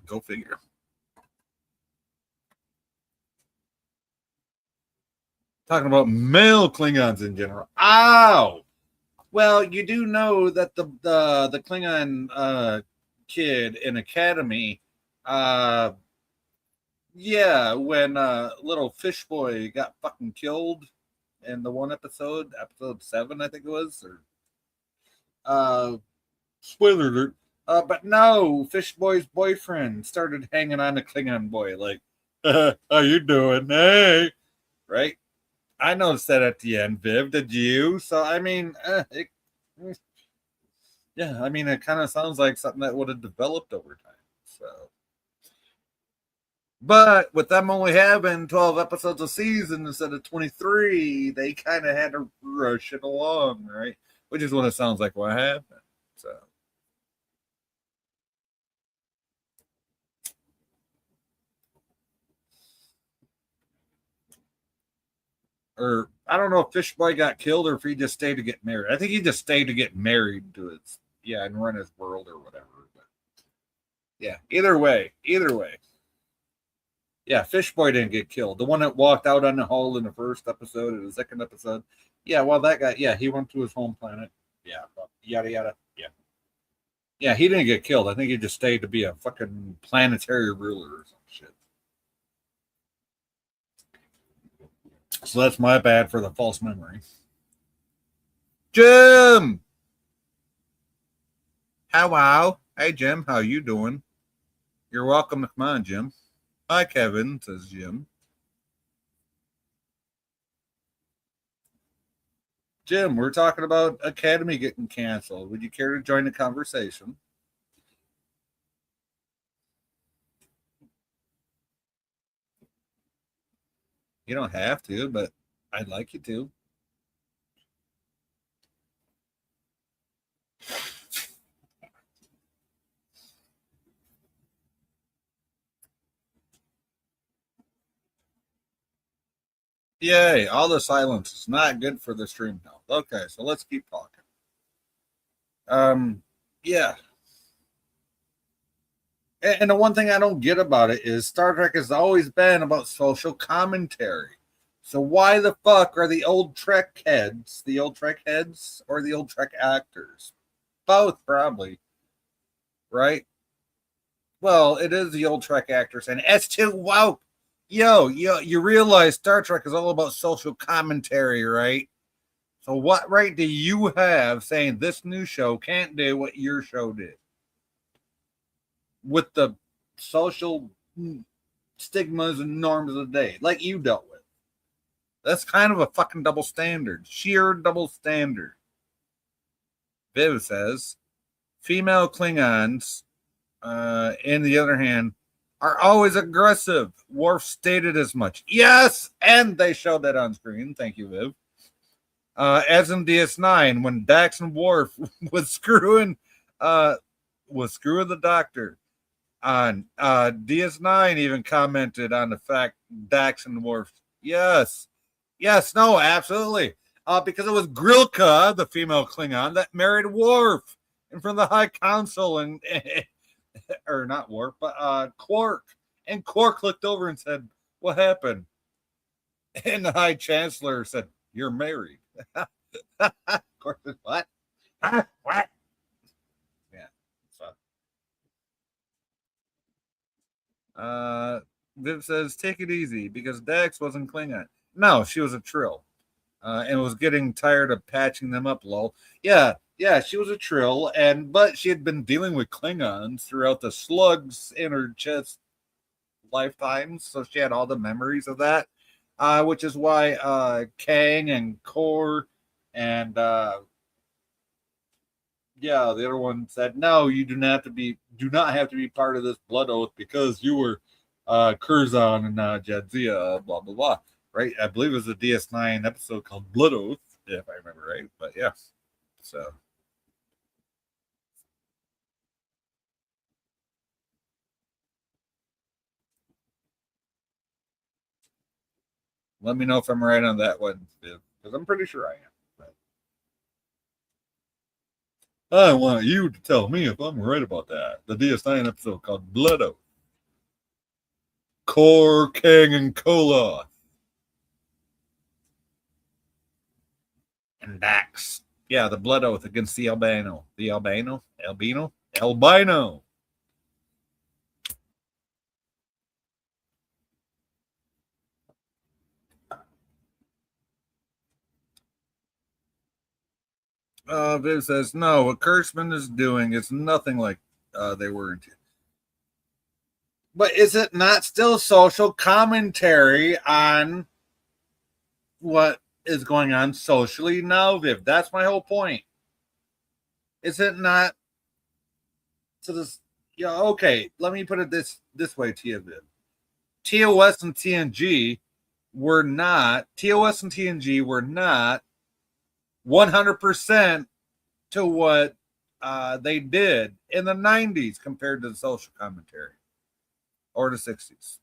Go figure. Talking about male Klingons in general. Ow! Well, you do know that the Klingon kid in Academy, uh, yeah, when little fish boy got fucking killed in the one episode 7, I think it was, or uh, spoiler alert. But no, fish boy's boyfriend started hanging on to Klingon boy, like, how you doing? Hey, right? I noticed that at the end, Viv. Did you? So I mean, yeah, I mean, it kind of sounds like something that would have developed over time. So, but with them only having 12 episodes a season instead of 23, they kind of had to rush it along, right? Which is what it sounds like what happened. So, or I don't know if Fish Boy got killed or if he just stayed to get married. I think he just stayed to get married to his, yeah, and run his world or whatever. But yeah, either way. Yeah, Fish Boy didn't get killed. The one that walked out on the hull in the first episode or the second episode. Yeah, well, that guy, yeah, he went to his home planet. Yeah, yada, yada. Yeah. Yeah, he didn't get killed. I think he just stayed to be a fucking planetary ruler or some shit. So that's my bad for the false memory. Jim! Hello. Hey, Jim, how you doing? You're welcome to come on, Jim. Hi, Kevin, says Jim. Jim, we're talking about Academy getting canceled. Would you care to join the conversation? You don't have to, but I'd like you to. Yay, all the silence is not good for the stream health. Okay, so let's keep talking. Yeah. And the one thing I don't get about it is Star Trek has always been about social commentary. So why the fuck are the old Trek heads, or the old Trek actors? Both, probably. Right? Well, it is the old Trek actors, and it's too woke. Yo, you realize Star Trek is all about social commentary, right? So what right do you have saying this new show can't do what your show did? With the social stigmas and norms of the day, like you dealt with. That's kind of a fucking double standard. Sheer double standard. Viv says female Klingons, in the other hand, are always aggressive. Worf stated as much. Yes, and they showed that on screen. Thank you, Viv. As in DS9, when Dax and Worf was screwing the doctor. On DS9 even commented on the fact Dax and Worf. Yes. Yes, no, absolutely. Because it was Grilka, the female Klingon, that married Worf in front of the High Council and or not Worf, but Quark. And Quark looked over and said, "What happened?" And the High Chancellor said, "You're married." Quark said, "What? What?" Yeah. So Viv says, "Take it easy," because Dax wasn't Klingon. No, she was a Trill, and was getting tired of patching them up. Lol. Yeah, she was a Trill, but she had been dealing with Klingons throughout the slugs in her chest lifetimes, so she had all the memories of that. Which is why Kang and Kor and yeah, the other one said, "No, you do not have to be part of this blood oath because you were Curzon and Jadzia, blah blah blah. Right? I believe it was a DS9 episode called Blood Oath, if I remember right. But yeah, so. Let me know if I'm right on that one, because I'm pretty sure I am. But I want you to tell me if I'm right about that. The DS9 episode called Blood Oath. Core, King, and Cola. And Dax. Yeah, the Blood Oath against the Albino. The Albino? Albino? Albino. Viv says, no, what Kurtzman is doing is nothing like they were into. But is it not still social commentary on what is going on socially now, Viv? That's my whole point. Is it not to this? Yeah, okay. Let me put it this way to you, Viv. TOS and TNG were not 100% to what they did in the 90s compared to the social commentary or the 60s.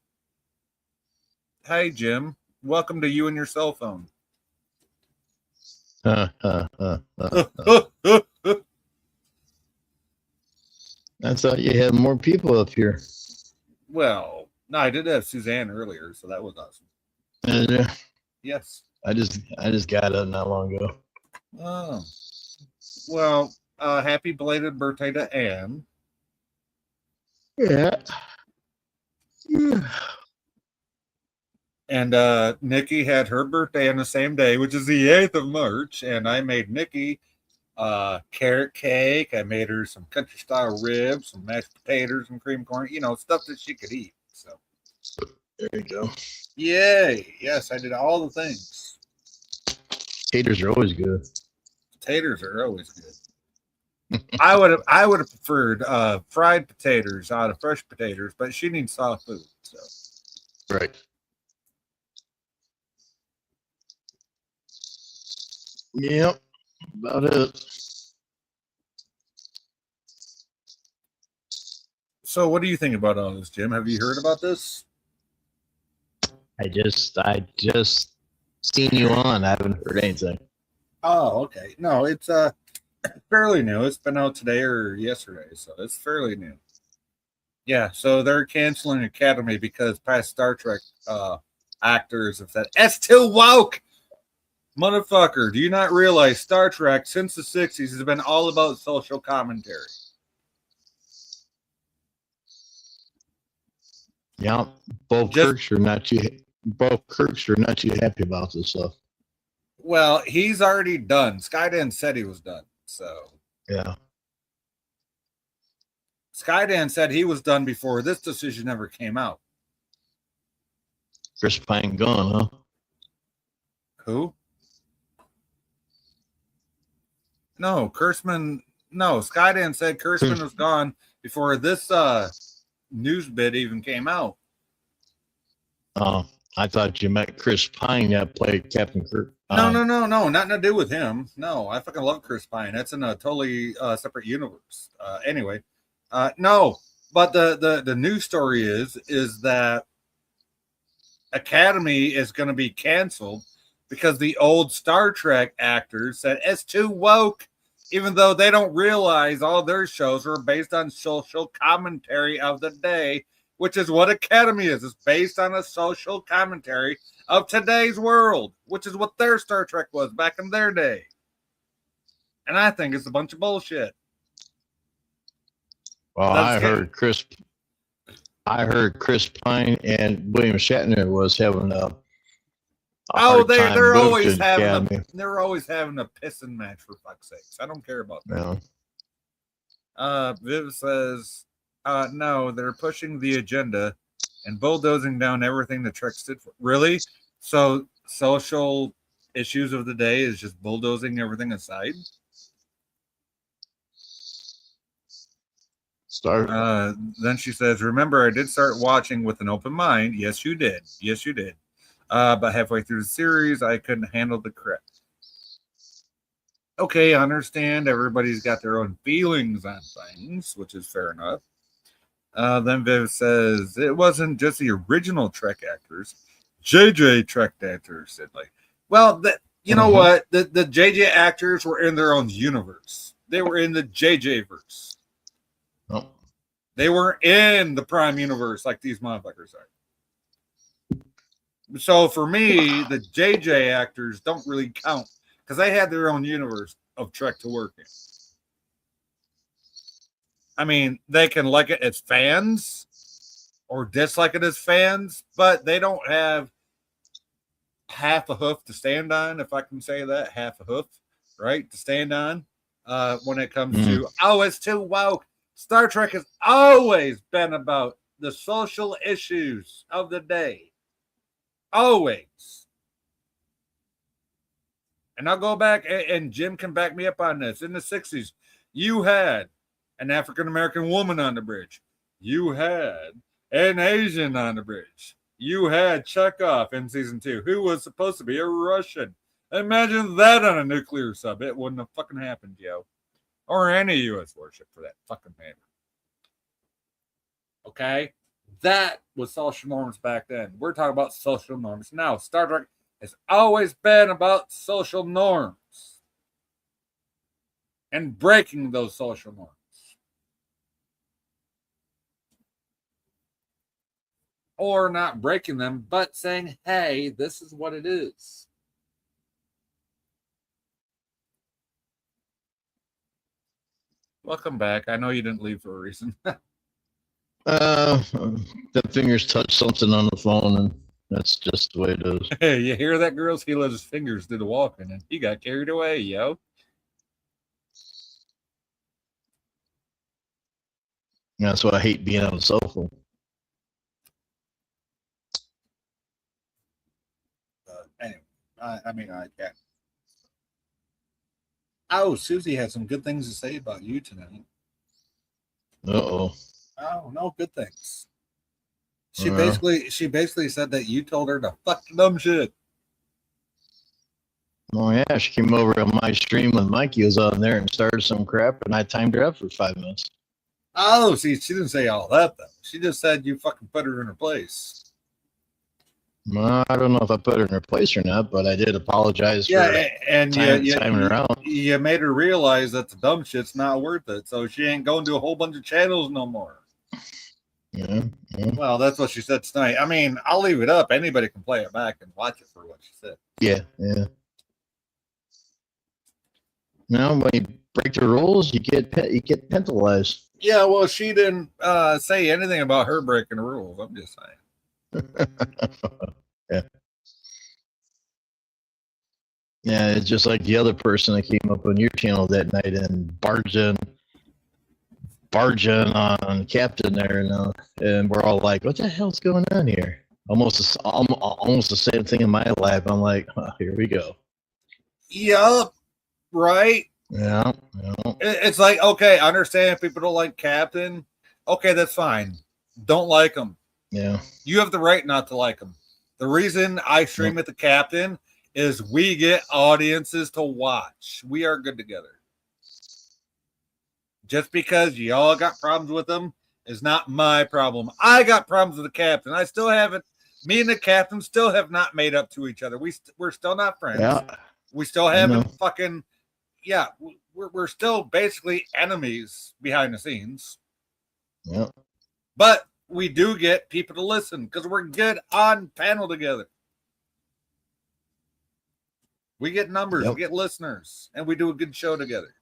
Hey, Jim. Welcome to you and your cell phone. I thought you had more people up here. Well, no, I did have Suzanne earlier, so that was awesome. Yes. I just got it not long ago. Oh. Well, happy belated birthday to Anne. Yeah. And Nikki had her birthday on the same day, which is the 8th of March. And I made Nikki carrot cake. I made her some country style ribs, some mashed potatoes, and cream corn, stuff that she could eat. So there you go. Yay. Yes, I did all the things. Taters are always good. Taters are always good. I would have preferred fried potatoes out of fresh potatoes, but she needs soft food. So right. Yep. About it. So what do you think about all this, Jim? Have you heard about this? I just seen you on. I haven't heard anything. Oh, okay. No, it's fairly new. It's been out today or yesterday, so it's fairly new. Yeah, so they're canceling Academy because past Star Trek actors have said, it's too woke! Motherfucker, do you not realize Star Trek since the 60s has been all about social commentary? Yeah, both Kirks are not too happy about this stuff. Well, he's already done. Skydan said he was done. So yeah. Skydan said he was done before this decision ever came out. Chris Pine gone, huh? Who? No, Kurtzman. No, Skydan said Kurtzman was gone before this news bit even came out. Oh, I thought you meant Chris Pine that played Captain Kirk. No, nothing to do with him. No, I fucking love Chris Pine. That's in a totally separate universe. Anyway, no, but the news story is that Academy is going to be canceled because the old Star Trek actors said it's too woke, even though they don't realize all their shows are based on social commentary of the day, which is what Academy is. It's based on a social commentary of today's world, which is what their Star Trek was back in their day. And I think it's a bunch of bullshit. Well, I heard Chris Pine and William Shatner was having a they're always having a pissing match, for fuck's sakes. I don't care about that. Yeah. Viv says, no, they're pushing the agenda and bulldozing down everything the Trek stood for. Really? So social issues of the day is just bulldozing everything aside? Start. Then she says, remember, I did start watching with an open mind. Yes, you did. Yes, you did. But halfway through the series, I couldn't handle the crap. Okay, I understand. Everybody's got their own feelings on things, which is fair enough. Then Viv says, it wasn't just the original Trek actors. JJ Trek actors said, like, well, you know what? The JJ actors were in their own universe. They were in the JJ verse. Oh. They weren't in the Prime universe like these motherfuckers are. So for me, the JJ actors don't really count because they had their own universe of Trek to work in. I mean, they can like it as fans or dislike it as fans, but they don't have half a hoof to stand on, if I can say that, half a hoof, right, to stand on when it comes to, oh, it's too woke. Star Trek has always been about the social issues of the day. Always. And I'll go back, and Jim can back me up on this. In the 60s, you had an African-American woman on the bridge. You had an Asian on the bridge. You had Chekhov in season 2, who was supposed to be a Russian. Imagine that on a nuclear sub. It wouldn't have fucking happened, yo. Or any U.S. warship, for that fucking matter. Okay? That was social norms back then. We're talking about social norms now. Star Trek has always been about social norms and breaking those social norms. Or not breaking them, but saying, hey, this is what it is. Welcome back. I know you didn't leave for a reason. The fingers touched something on the phone, and that's just the way it is. Hey, you hear that, girls? He let his fingers do the walking, and he got carried away, yo. That's why I hate being on the cell phone. Anyway, I can't. Oh, Susie had some good things to say about you tonight. Uh-oh. Oh, no, good things. She basically said that you told her to fuck dumb shit. Oh yeah, she came over on my stream when Mikey was on there and started some crap, and I timed her up for 5 minutes. Oh, see, she didn't say all that though. She just said you fucking put her in her place. Well, I don't know if I put her in her place or not, but I did apologize for timing her out. You made her realize that the dumb shit's not worth it, so she ain't going to a whole bunch of channels no more. Yeah. Well, that's what she said tonight. I mean, I'll leave it up. Anybody can play it back and watch it for what she said. Yeah. Now, when you break the rules, you get penalized. Yeah, well, she didn't say anything about her breaking the rules. I'm just saying. Yeah, it's just like the other person that came up on your channel that night and barging on Captain there, and we're all like, "What the hell's going on here?" Almost the same thing in my life. I'm like, oh, "Here we go." Yup, right? Yeah. It's like, okay, I understand people don't like Captain. Okay, that's fine. Don't like him. Yeah. You have the right not to like him. The reason I stream at the Captain is we get audiences to watch. We are good together. Just because y'all got problems with him is not my problem. I got problems with the Captain. I still haven't. Me and the Captain still have not made up to each other. We're still not friends. Yeah. We still haven't fucking. Yeah, we're still basically enemies behind the scenes. Yeah. But we do get people to listen because we're good on panel together. We get numbers, we get listeners, and we do a good show together.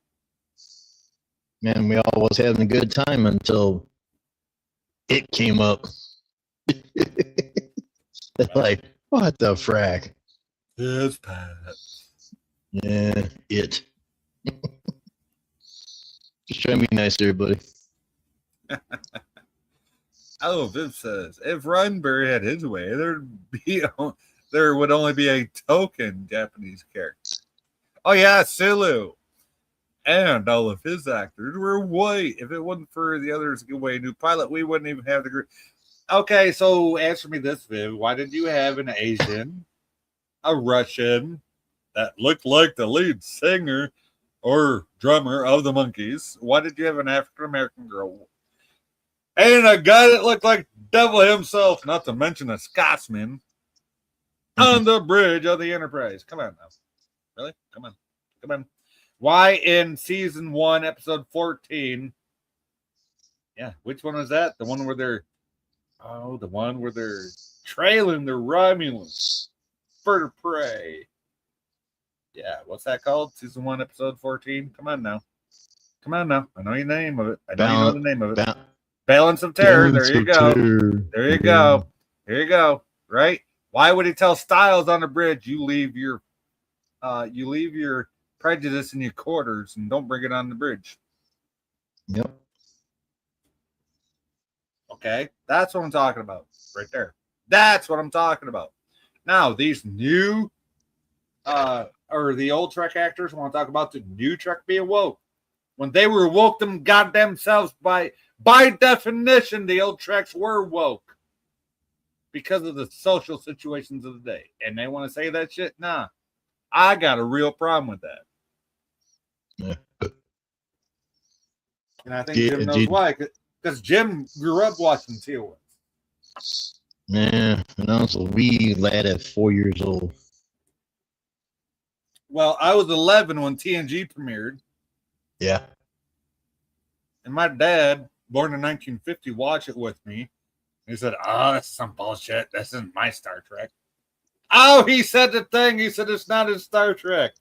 Man, we all was having a good time until it came up. Like, what the frack? It's Pat. Yeah, it. Just trying to be nice to everybody. Oh, Viv says, if Roddenberry had his way, there would only be a token Japanese character. Oh, yeah, Sulu. and all of his actors were white. If it wasn't for the others way new pilot, we wouldn't even have the group. Okay, so answer me this, Viv. Why did you have an Asian, a Russian that looked like the lead singer or drummer of the Monkees? Why did you have an African American girl? And a guy that looked like devil himself, not to mention a Scotsman, on the bridge of the Enterprise. Come on now. Really? Come on. Come on. Why in season 1, episode 14? Yeah, which one was that? The one where they're trailing the Romulans for prey. Yeah, what's that called? Season 1, episode 14. Come on now. Come on now. I know your name of it. I know you know the name of it. Balance of Terror. There you go. There you go. There you go. Right? Why would he tell Styles on the bridge, you leave your prejudice in your quarters and don't bring it on the bridge? Yep. Okay, that's what I'm talking about right there. That's what I'm talking about. Now, these new or the old Trek actors want to talk about the new Trek being woke. When they were woke them goddamn selves by definition, the old Treks were woke because of the social situations of the day. And they want to say that shit? Nah. I got a real problem with that. Yeah. And I think Jim knows why. Because Jim grew up watching TOS. Yeah, and I was a wee lad at 4 years old. Well, I was 11 when TNG premiered. Yeah. And my dad, born in 1950, watched it with me. He said, "Oh, that's some bullshit. This isn't my Star Trek." Oh, he said the thing. He said it's not his Star Trek.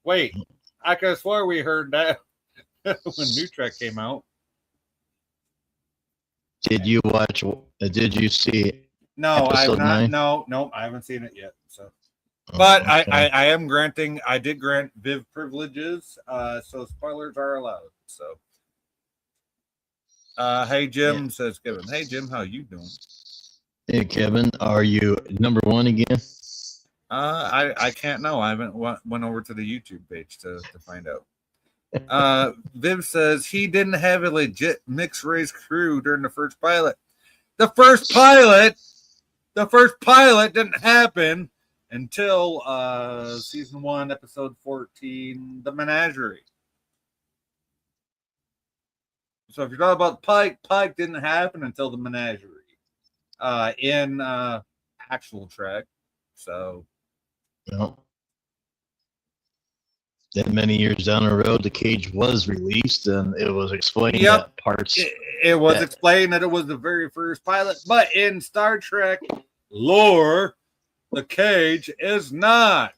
Wait, I could have swore we heard that when New Trek came out. Did you watch? Did you see? No, I've not. 9? No, I haven't seen it yet. So, but okay. I am granting. I did grant Viv privileges, so spoilers are allowed. So, hey Jim, says Kevin. Hey Jim, how you doing? Hey Kevin, are you number 1 again? I can't know. I haven't went over to the YouTube page to find out. Viv says he didn't have a legit mixed race crew during the first pilot. The first pilot didn't happen until season 1, episode 14, The Menagerie. So if you're talking about Pike didn't happen until The Menagerie in actual Trek. So. Well, then many years down the road, the cage was released, and it was explained that parts. It was explained that it was the very first pilot, but in Star Trek lore, the cage is not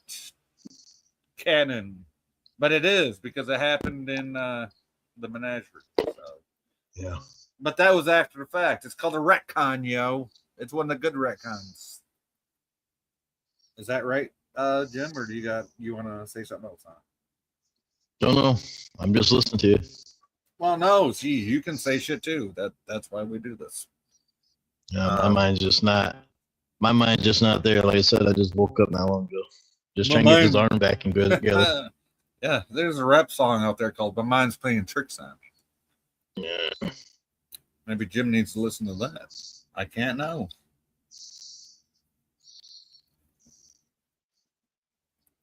canon, but it is because it happened in the Menagerie. So. Yeah, but that was after the fact. It's called a retcon, yo. It's one of the good retcons. Is that right, Jim, or do you want to say something else on it? Don't know. I'm just listening to you. Well, no, see, you can say shit too. That's why we do this. Yeah, my mind's just not there. Like I said, I just woke up not long ago. Just trying to get his arm back and good together. Yeah, there's a rap song out there called "My Mind's Playing Tricks on Me." Yeah. Maybe Jim needs to listen to that. I can't know.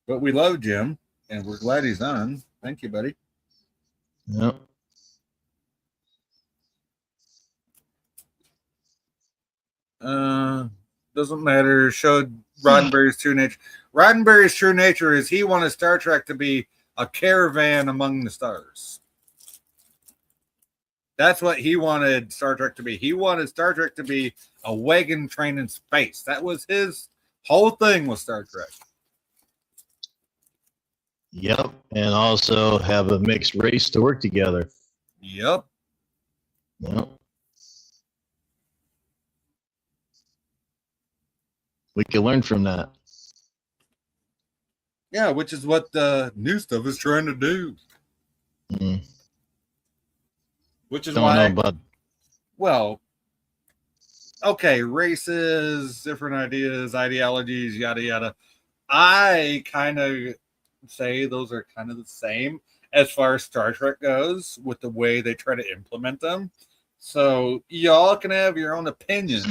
But we love Jim, and we're glad he's on. Thank you, buddy. Yep. Doesn't matter. Showed Roddenberry's true nature. Roddenberry's true nature is he wanted Star Trek to be a caravan among the stars. That's what he wanted Star Trek to be. He wanted Star Trek to be a wagon train in space. That was his whole thing with Star Trek. Yep, and also have a mixed race to work together. Yep. We can learn from that. Yeah, which is what the new stuff is trying to do. Mm. Which is Don't why. know about... Well, okay, races, different ideas, ideologies, yada yada. I kind of say those are kind of the same. as far as Star Trek goes with the way they try to implement them. So y'all can have your own opinions,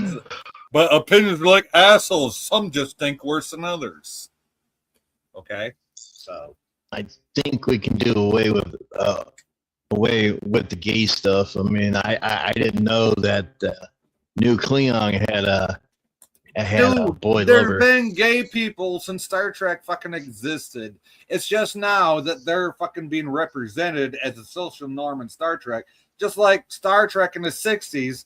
but opinions are like assholes. Some just think worse than others. Okay, so I think we can do away with the gay stuff. I mean, I didn't know that New Klingon had a dude, boy there's lover. been gay people since Star Trek fucking existed. It's just now that they're fucking being represented as a social norm in Star Trek. Just like Star Trek in the 60s,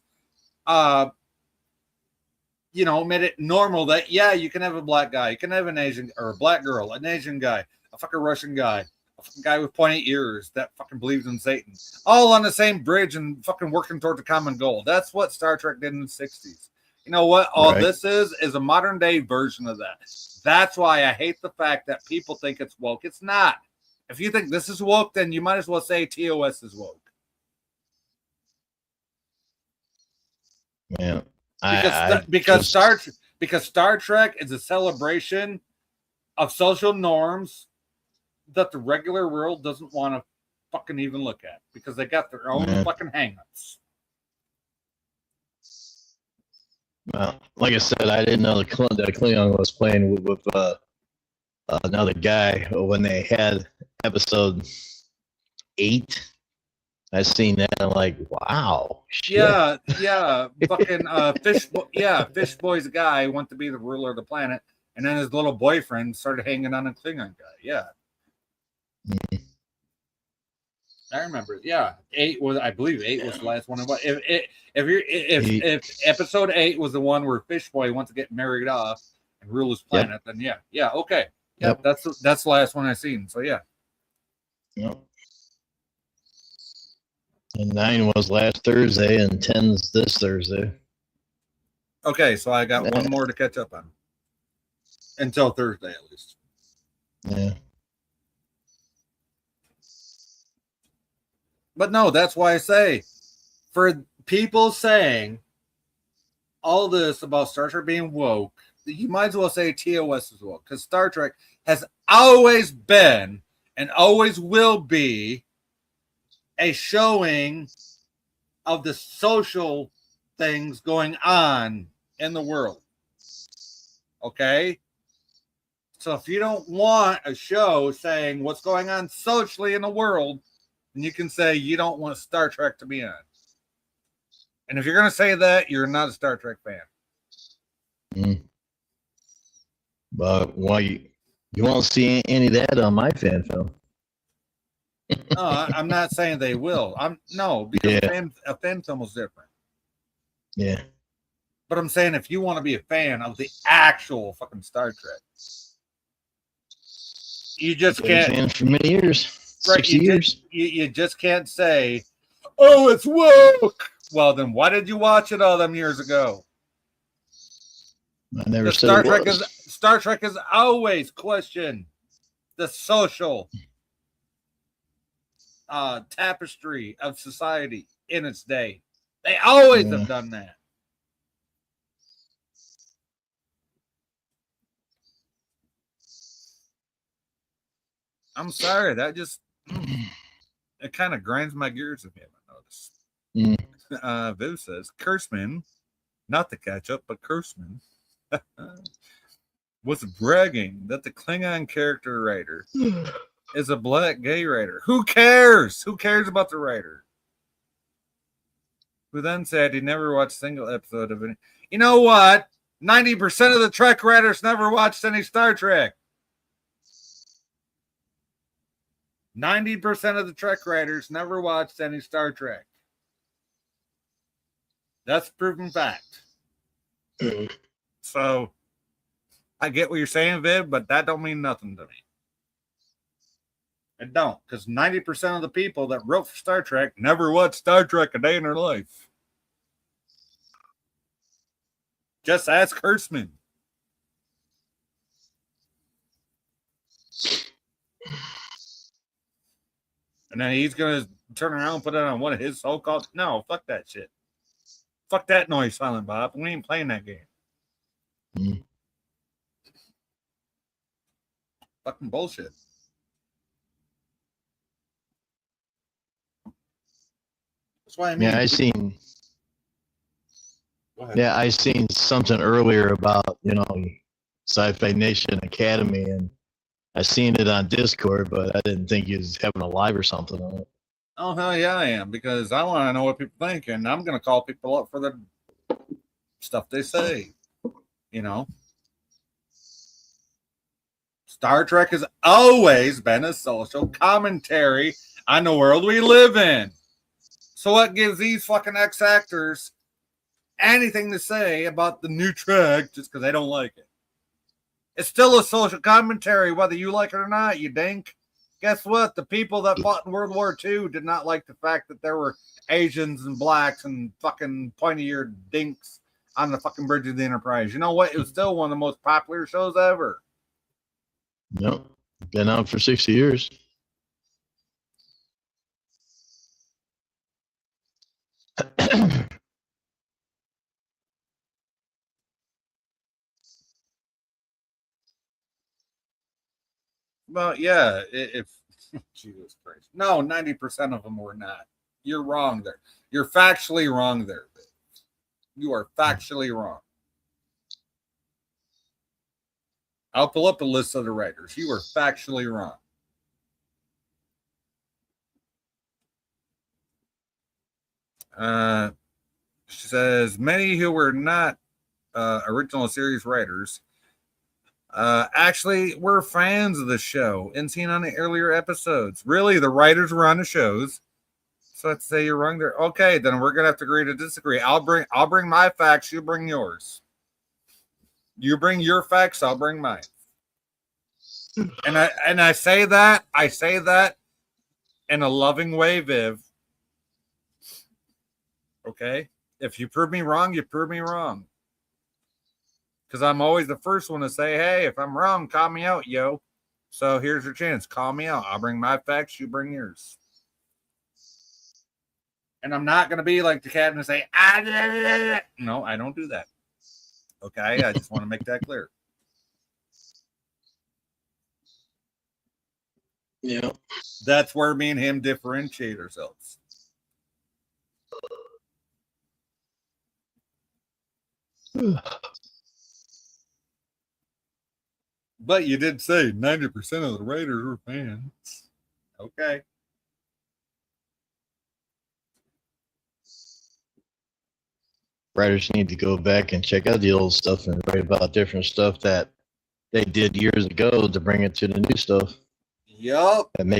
made it normal that, yeah, you can have a black guy, you can have an Asian or a black girl, an Asian guy, a fucking Russian guy, a fucking guy with pointy ears that fucking believes in Satan, all on the same bridge and fucking working towards a common goal. That's what Star Trek did in the 60s. You know what? All Right. this is a modern day version of that. That's why I hate the fact that people think it's woke. It's not. If you think this is woke, then you might as well say TOS is woke. Yeah. Because Star Trek is a celebration of social norms that the regular world doesn't want to fucking even look at because they got their own fucking hangups. Well, like I said, I didn't know that Klingon was playing with another guy when they had episode 8. I seen that. I'm like, wow. Shit. Yeah. Fucking Fish Boy's guy went to be the ruler of the planet, and then his little boyfriend started hanging on a Klingon guy. Yeah. Mm-hmm. I remember. Yeah, I believe 8 was the last one. If episode 8 was the one where Fish Boy wants to get married off and rule his planet, then yeah, okay, Yep. That's the last one I seen. So yeah. Yep. And 9 was last Thursday, and 10's this Thursday. Okay, so I got one more to catch up on until Thursday at least. Yeah. But no, that's why I say, for people saying all this about Star Trek being woke, you might as well say TOS is woke, because Star Trek has always been and always will be a showing of the social things going on in the world. Okay? So if you don't want a show saying what's going on socially in the world, then you can say you don't want Star Trek to be on. And if you're going to say that, you're not a Star Trek fan. Mm. But why you won't see any of that on my fan film? No, I'm not saying they will. Because a fan film is different. Yeah. But I'm saying if you want to be a fan of the actual fucking Star Trek, you just can't. Fan for many years. Right, 60 years. You just can't say, "Oh, it's woke." Well, then why did you watch it all them years ago? I never said Star Trek has always questioned the social tapestry of society in its day. They always have done that. I'm sorry, that just it kind of grinds my gears if you haven't noticed. Viv says Kurtzman, not the ketchup, but Kurtzman was bragging that the Klingon character writer is a black gay writer. Who cares? Who cares about the writer? Who then said he never watched a single episode of it. You know what? 90% of the Trek writers never watched any Star Trek. 90% of the Trek writers never watched any Star Trek. That's proven fact. So, I get what you're saying, Viv, but that don't mean nothing to me. It don't, because 90% of the people that wrote for Star Trek never watched Star Trek a day in their life. Just ask Kurtzman. And then he's going to turn around and put it on one of his so-called... No, fuck that shit. Fuck that noise, Silent Bob. We ain't playing that game. Fucking bullshit. That's what I mean. Yeah, I seen. Go ahead. Yeah, I seen something earlier about Sci-Fi Nation Academy, and I seen it on Discord, but I didn't think he was having a live or something on it. Oh hell yeah, I am, because I want to know what people think, and I'm gonna call people up for the stuff they say. You know, Star Trek has always been a social commentary on the world we live in. So what gives these fucking ex-actors anything to say about the new Trek just because they don't like it? It's still a social commentary, whether you like it or not, you dink. Guess what? The people that fought in World War II did not like the fact that there were Asians and blacks and fucking pointy-eared dinks on the fucking bridge of the Enterprise. You know what? It was still one of the most popular shows ever. Yep, been out for 60 years. Well, yeah, if Jesus Christ. No, 90% of them were not. You're wrong there. You're factually wrong there. You are factually wrong. I'll pull up a list of the writers. You are factually wrong. She says many who were not original series writers actually were fans of the show and seen on the earlier episodes. Really, the writers were on the shows. So let's say you're wrong there. Okay, then we're gonna have to agree to disagree. I'll bring my facts. You bring yours. You bring your facts. I'll bring mine. And I say that in a loving way, Viv. Okay, if you prove me wrong, you prove me wrong. Because I'm always the first one to say, hey, if I'm wrong, call me out, yo. So here's your chance. Call me out. I'll bring my facts. You bring yours. And I'm not going to be like the cat and say, no, I don't do that. Okay, I just want to make that clear. Yeah. That's where me and him differentiate ourselves. But you did say 90% of the writers were fans. Okay. Writers need to go back and check out the old stuff and write about different stuff that they did years ago to bring it to the new stuff. Yup. And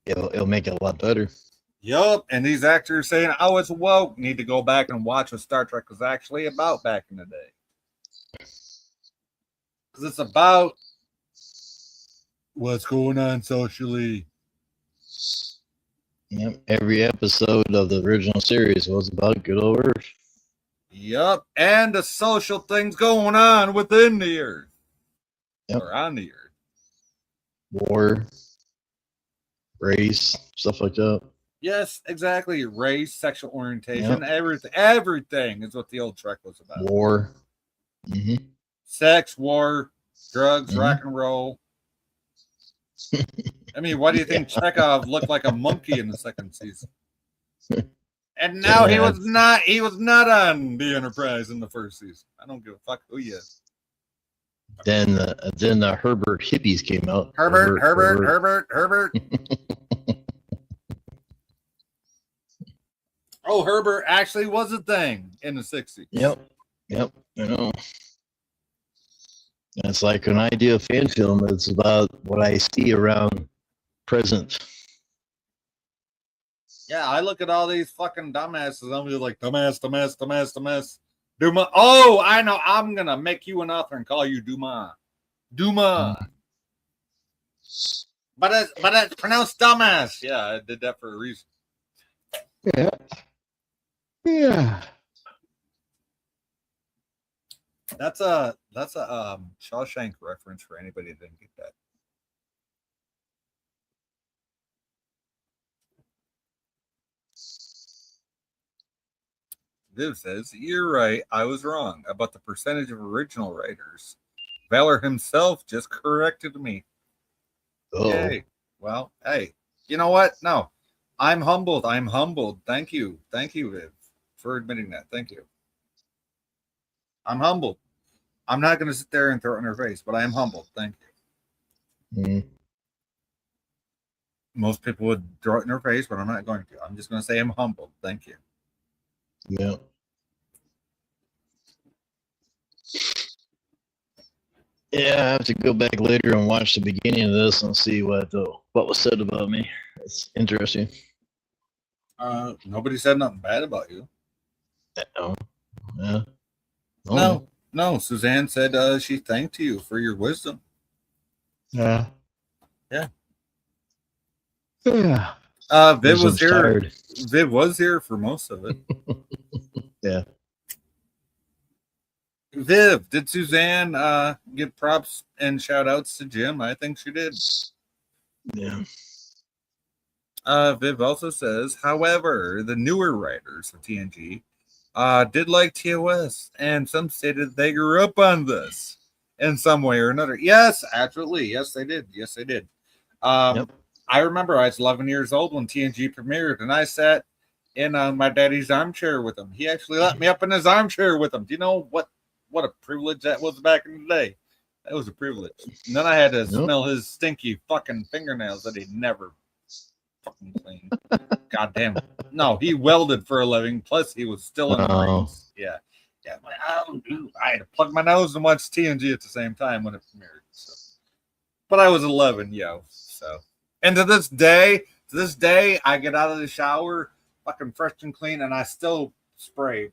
it'll make it a lot better. Yup. And these actors saying, oh, it's woke, need to go back and watch what Star Trek was actually about back in the day. Because it's about what's going on socially. Yep. Every episode of the original series was about good old Earth. Yup. And the social things going on within the Earth. Yep. Or on the Earth. War, race, stuff like that. Yes, exactly. Race, sexual orientation, everything is what the old Trek was about. War. Mm-hmm. Sex, war, drugs, rock and roll. I mean, why do you think Chekhov looked like a monkey in the second season? And now he was not on the Enterprise in the first season. I don't give a fuck who he is. Then the Herbert hippies came out. Herbert. Oh, Herbert actually was a thing in the 60s. Yep. I know. It's like when I do a fan film, it's about what I see around present. Yeah, I look at all these fucking dumbasses. I'm just like, dumbass. Duma. Oh, I know. I'm going to make you an author and call you Duma. But it's pronounced dumbass. Yeah, I did that for a reason. Yeah. That's a Shawshank reference for anybody that didn't get that. Viv says, you're right. I was wrong about the percentage of original writers. Valor himself just corrected me. Oh. Yay. Well, hey, you know what? No. I'm humbled. I'm humbled. Thank you. Thank you, Viv, for admitting that. Thank you. I'm humbled. I'm not going to sit there and throw it in her face, but I am humbled. Thank you. Mm. Most people would throw it in her face, but I'm not going to. I'm just going to say I'm humbled. Thank you. Yeah. Yeah, I have to go back later and watch the beginning of this and see what was said about me. It's interesting. Nobody said nothing bad about you. Oh, yeah. No. Suzanne said she thanked you for your wisdom. Yeah. Yeah. Yeah. Viv was here. Tired. Viv was here for most of it. Yeah. Viv, did Suzanne give props and shout outs to Jim? I think she did. Yeah. Viv also says, however, the newer writers of TNG did like TOS, and some stated they grew up on this in some way or another. Yes, absolutely. Yes, they did. Yes, they did. Yep. I remember I was 11 years old when TNG premiered, and I sat in my daddy's armchair with him. He actually let me up in his armchair with him. Do you know what a privilege that was back in the day? That was a privilege. And then I had to smell his stinky fucking fingernails that he'd never fucking cleaned. God damn it. No, he welded for a living, plus he was still in the Marines. Yeah. I had to plug my nose and watch TNG at the same time when it premiered. So. But I was 11, yo. So, and to this day, I get out of the shower, fucking fresh and clean, and I still spray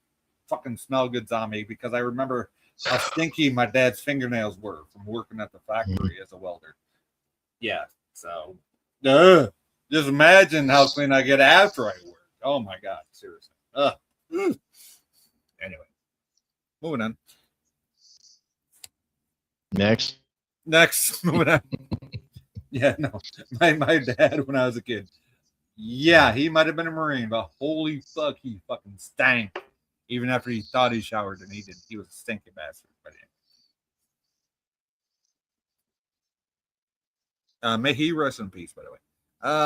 fucking smell goods on me because I remember how stinky my dad's fingernails were from working at the factory as a welder. Yeah. So, just imagine how clean I get after I work. Oh my God, seriously. Anyway, moving on. Next, moving on. Yeah, no, my dad when I was a kid. Yeah, he might have been a Marine, but holy fuck, he fucking stank. Even after he thought he showered and he didn't. He was a stinky bastard. But may he rest in peace, by the way.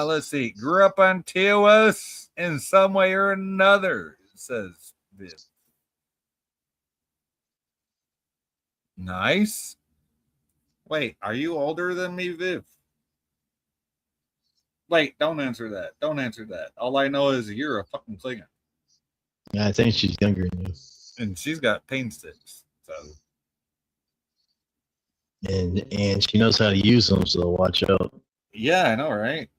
Let's see. Grew up on TOS in some way or another, says Viv. Nice. Wait, are you older than me, Viv? Wait, don't answer that. Don't answer that. All I know is you're a fucking Klingon. Yeah, I think she's younger than you. And she's got pain sticks. So. And she knows how to use them, so watch out. Yeah, I know, right?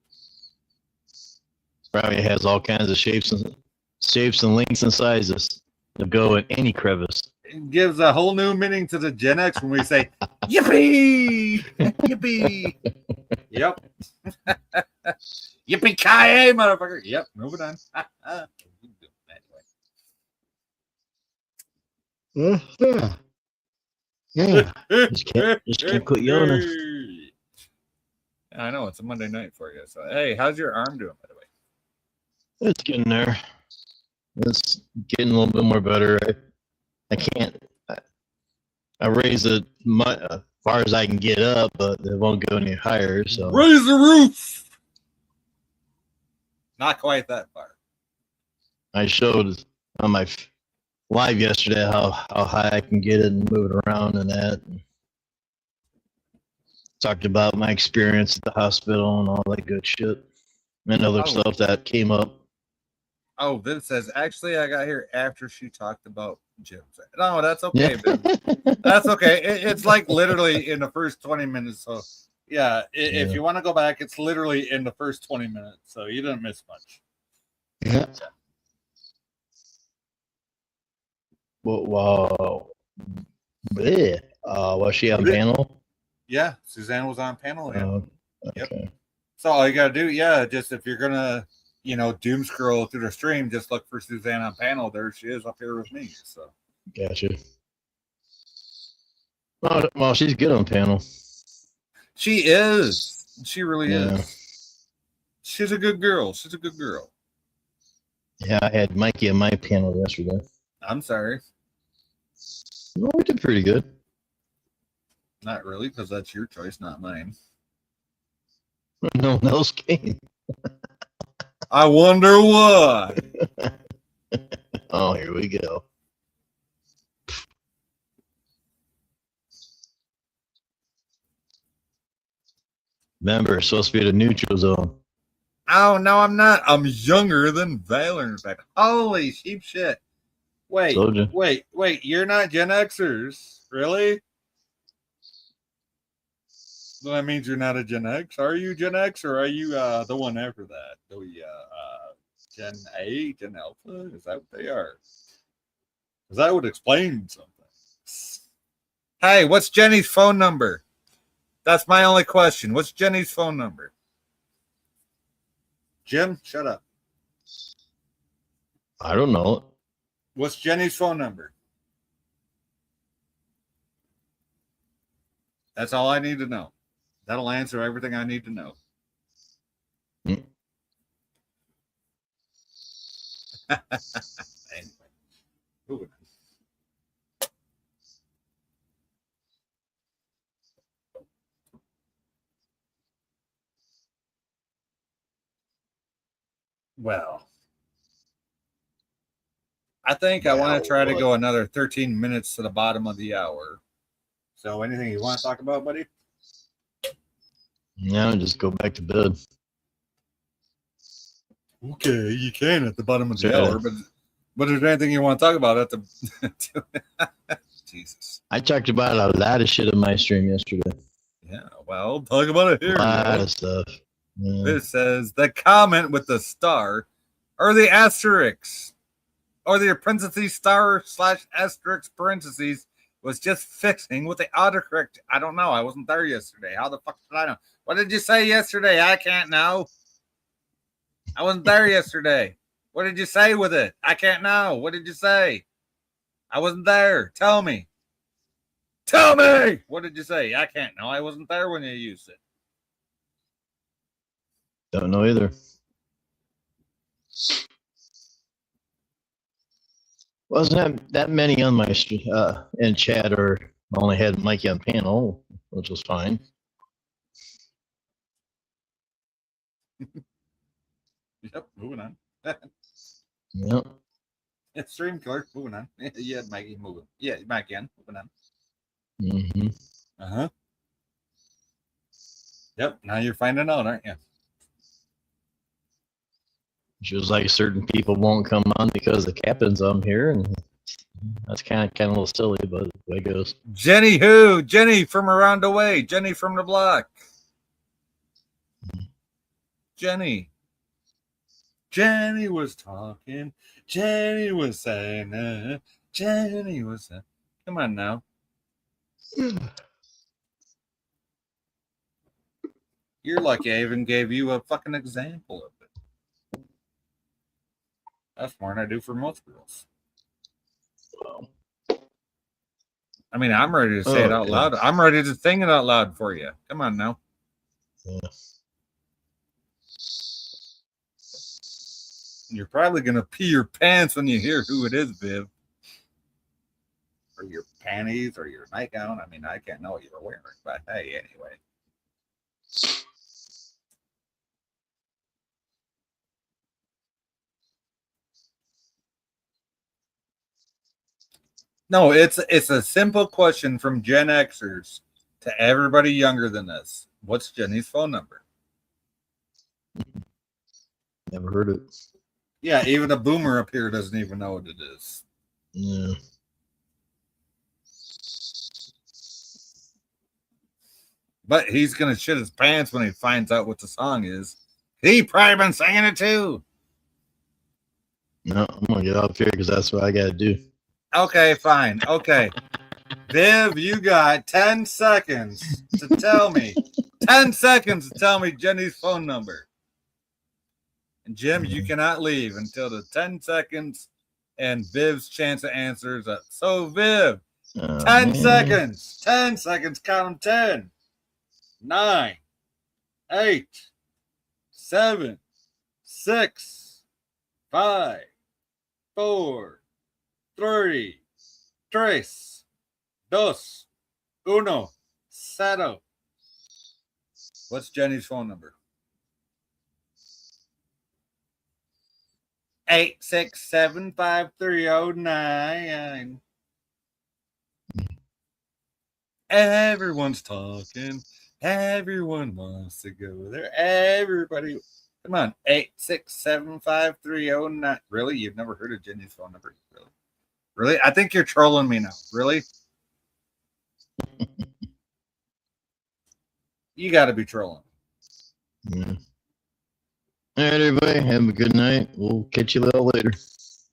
Probably has all kinds of shapes and lengths and sizes to go in any crevice. It gives a whole new meaning to the Gen X when we say yippee, yippee. Yep. Yippee ki motherfucker. Yep. Moving on. Yeah. Just can't quit yawning. I know it's a Monday night for you. So hey, how's your arm doing, by the way? It's getting there. It's getting a little bit more better. I can't. I raise it as far as I can get up, but it won't go any higher. So raise the roof. Not quite that far. I showed on my live yesterday how high I can get it and move it around and that. Talked about my experience at the hospital and all that good shit and other stuff that came up. Oh, Viv says, actually, I got here after she talked about Jim. No, that's okay, Viv. That's okay. It's like literally in the first 20 minutes. So, yeah, if you want to go back, it's literally in the first 20 minutes. So you didn't miss much. Yeah. Wow. Was she on panel? Yeah, Suzanne was on panel. Yeah. Okay. Yep. So all you got to do, just if you're going to, doom scroll through the stream, just look for Suzanne on panel. There she is up here with me. So. Gotcha. Well, she's good on panel. She is. She really is. She's a good girl. Yeah, I had Mikey on my panel yesterday. I'm sorry. Well, we did pretty good. Not really, because that's your choice, not mine. No one else came. I wonder why. Oh, here we go. Remember, it's supposed to be the neutral zone. Oh, no, I'm not. I'm younger than Valor, in fact. Holy sheep shit. Wait, Told you. wait. You're not Gen Xers. Really? Well, that means you're not a Gen X. Are you Gen X or are you the one after that? The Gen A, Gen Alpha? Is that what they are? Because that would explain something. Hey, what's Jenny's phone number? That's my only question. What's Jenny's phone number? Jim, shut up. I don't know. What's Jenny's phone number? That's all I need to know. That'll answer everything I need to know. Hmm. Anyway, moving on. Well, I think I want to try to go another 13 minutes to the bottom of the hour. So, anything you want to talk about, buddy? No, just go back to bed. Okay, you can at the bottom of the Sure. hour, but is there anything you want to talk about at the Jesus? I talked about a lot of shit in my stream yesterday. Yeah, well, talk about it here. A lot of stuff. Yeah. This says the comment with the star or the asterisk or the parentheses star / asterisk parentheses was just fixing with the autocorrect. I don't know. I wasn't there yesterday. How the fuck did I know? What did you say yesterday? I can't know. I wasn't there yesterday. What did you say with it? I can't know. What did you say? I wasn't there. Tell me. Tell me. What did you say? I can't know. I wasn't there when you used it. Don't know either. Wasn't that many on my in chat, or only had Mikey on panel, which was fine. Yep, moving on. Yep. It's stream killer. Moving on. Yeah, Mikey, moving. Yeah, Mikey, on. Moving on. Mm-hmm. Uh-huh. Yep, now you're finding out, aren't you? She was like, certain people won't come on because the captain's on here, and that's kind of a little silly, but the way it goes. Jenny who? Jenny from around the way. Jenny from the block. Jenny. Jenny was talking. Jenny was saying, Jenny was saying. Come on now. You're lucky I even gave you a fucking example of it. That's more than I do for most girls. I mean, I'm ready to say it out loud. I'm ready to sing it out loud for you. Come on now. Yeah. You're probably going to pee your pants when you hear who it is, Viv. Or your panties or your nightgown. I mean, I can't know what you were wearing, but hey, anyway. No, it's a simple question from Gen Xers to everybody younger than us. What's Jenny's phone number? Never heard it. Yeah, even a boomer up here doesn't even know what it is. Yeah. But he's gonna shit his pants when he finds out what the song is. He probably been singing it too. No, I'm gonna get off here because that's what I gotta do. Okay, fine. Okay. Viv, you got 10 seconds to tell me. 10 seconds to tell me Jenny's phone number. And Jim, you cannot leave until the 10 seconds and Viv's chance to answer is up. So, Viv, 10 seconds. 10 seconds. Count them 10, 9, 8, 7, 6, 5, 4, 3, 2, 1, 0. What's Jenny's phone number? 8675309. Everyone's talking. Everyone wants to go there. Everybody, come on. 8675309. Really? You've never heard of Jenny's phone number? Really? Really? I think you're trolling me now. Really? You got to be trolling. Yeah. All right, everybody. Have a good night. We'll catch you a little later.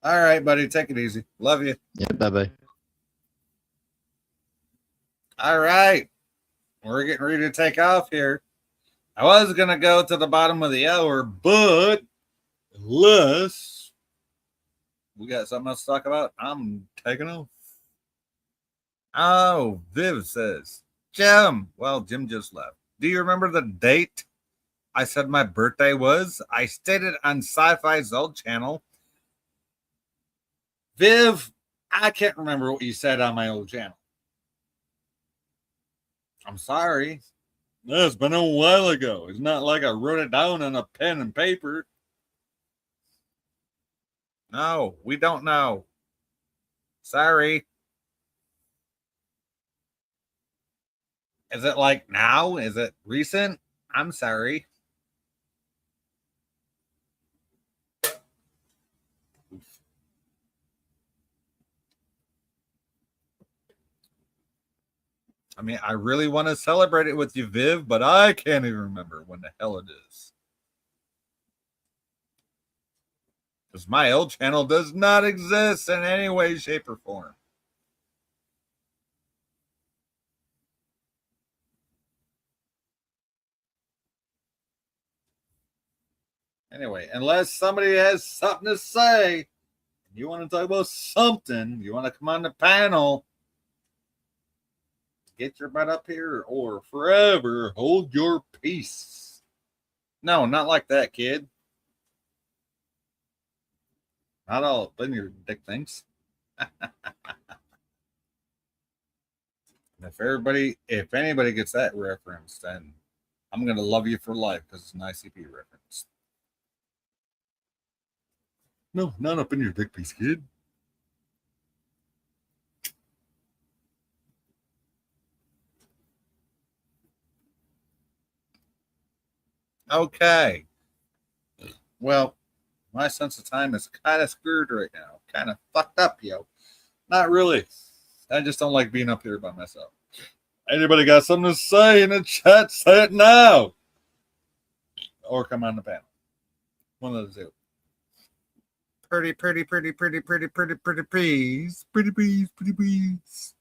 All right, buddy. Take it easy. Love you. Yeah. Bye-bye. All right. We're getting ready to take off here. I was going to go to the bottom of the hour, but unless we got something else to talk about, I'm taking off. Oh, Viv says, Jim. Well, Jim just left. Do you remember the date I said my birthday was? I stated on Sci-Fi's old channel. Viv, I can't remember what you said on my old channel. I'm sorry. It's been a while ago. It's not like I wrote it down on a pen and paper. No, we don't know. Sorry. Is it like now? Is it recent? I'm sorry. I mean, I really want to celebrate it with you, Viv, but I can't even remember when the hell it is. Because my old channel does not exist in any way, shape, or form. Anyway, unless somebody has something to say, you want to talk about something, you want to come on the panel, get your butt up here or forever hold your peace. No, not like that, kid. Not all up in your dick things. If anybody gets that reference, then I'm gonna love you for life because it's an ICP reference. No, not up in your dick piece, kid. Okay. Well, my sense of time is kind of screwed right now. Kind of fucked up, yo. Not really. I just don't like being up here by myself. Anybody got something to say in the chat? Say it now. Or come on the panel. One of the two. Pretty please. Pretty please.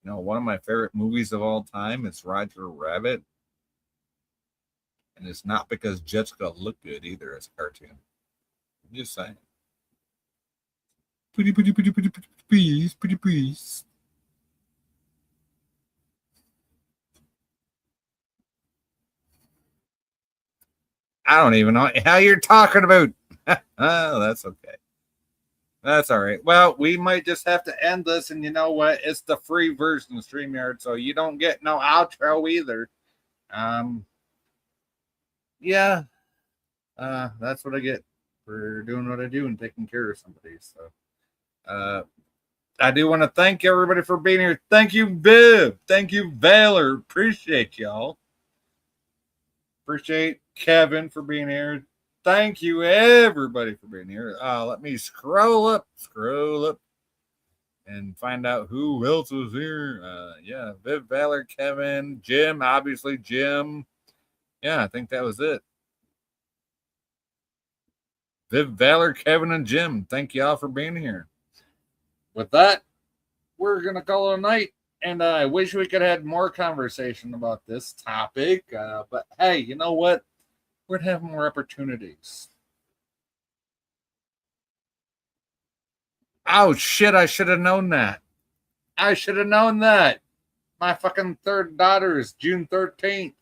You know, one of my favorite movies of all time is Roger Rabbit. And it's not because Jessica looked good either as a cartoon. I'm just saying. Pretty please. I don't even know how you're talking about. Oh, that's okay. That's all right. Well, we might just have to end this, and you know what? It's the free version of StreamYard, so you don't get no outro either. Yeah. That's what I get for doing what I do and taking care of somebody. So I do want to thank everybody for being here. Thank you, Viv. Thank you, Valor. Appreciate y'all. Appreciate Kevin for being here. Thank you, everybody, for being here. Let me scroll up, and find out who else is here. Yeah, Viv, Valor, Kevin, Jim, obviously Jim. Yeah, I think that was it. Viv, Valor, Kevin, and Jim. Thank y'all for being here. With that, we're going to call it a night. And I wish we could have had more conversation about this topic. But hey, you know what? We're going to have more opportunities. Oh, shit. I should have known that. My fucking third daughter is June 13th.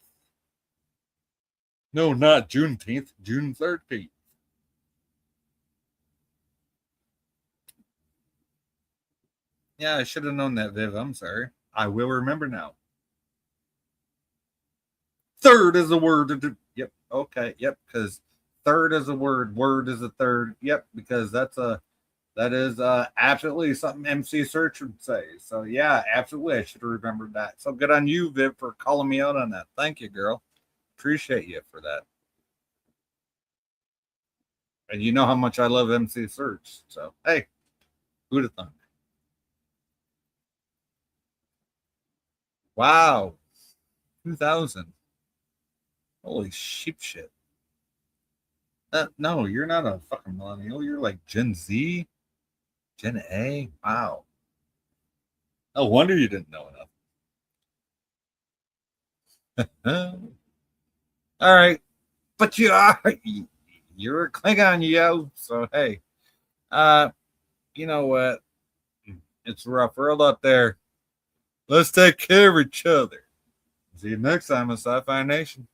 No, not Juneteenth. June 13th. Yeah, I should have known that, Viv. I'm sorry. I will remember now. Third is the word. Yep. Okay. Yep. Because third is a word. Word is a third. Yep, because that is absolutely something MC Search would say. So yeah, absolutely, I should have remembered that. So good on you, Viv, for calling me out on that. Thank you, girl. Appreciate you for that. And you know how much I love MC Search. So hey, who'd have thunk? Wow, 2000. Holy sheep shit. No, you're not a fucking millennial. You're like Gen Z, Gen A. Wow. No wonder you didn't know enough. All right, but you're a Klingon, yo. So hey, uh, you know what? It's a rough world out there. Let's take care of each other. See you next time on Sci-Fi Nation.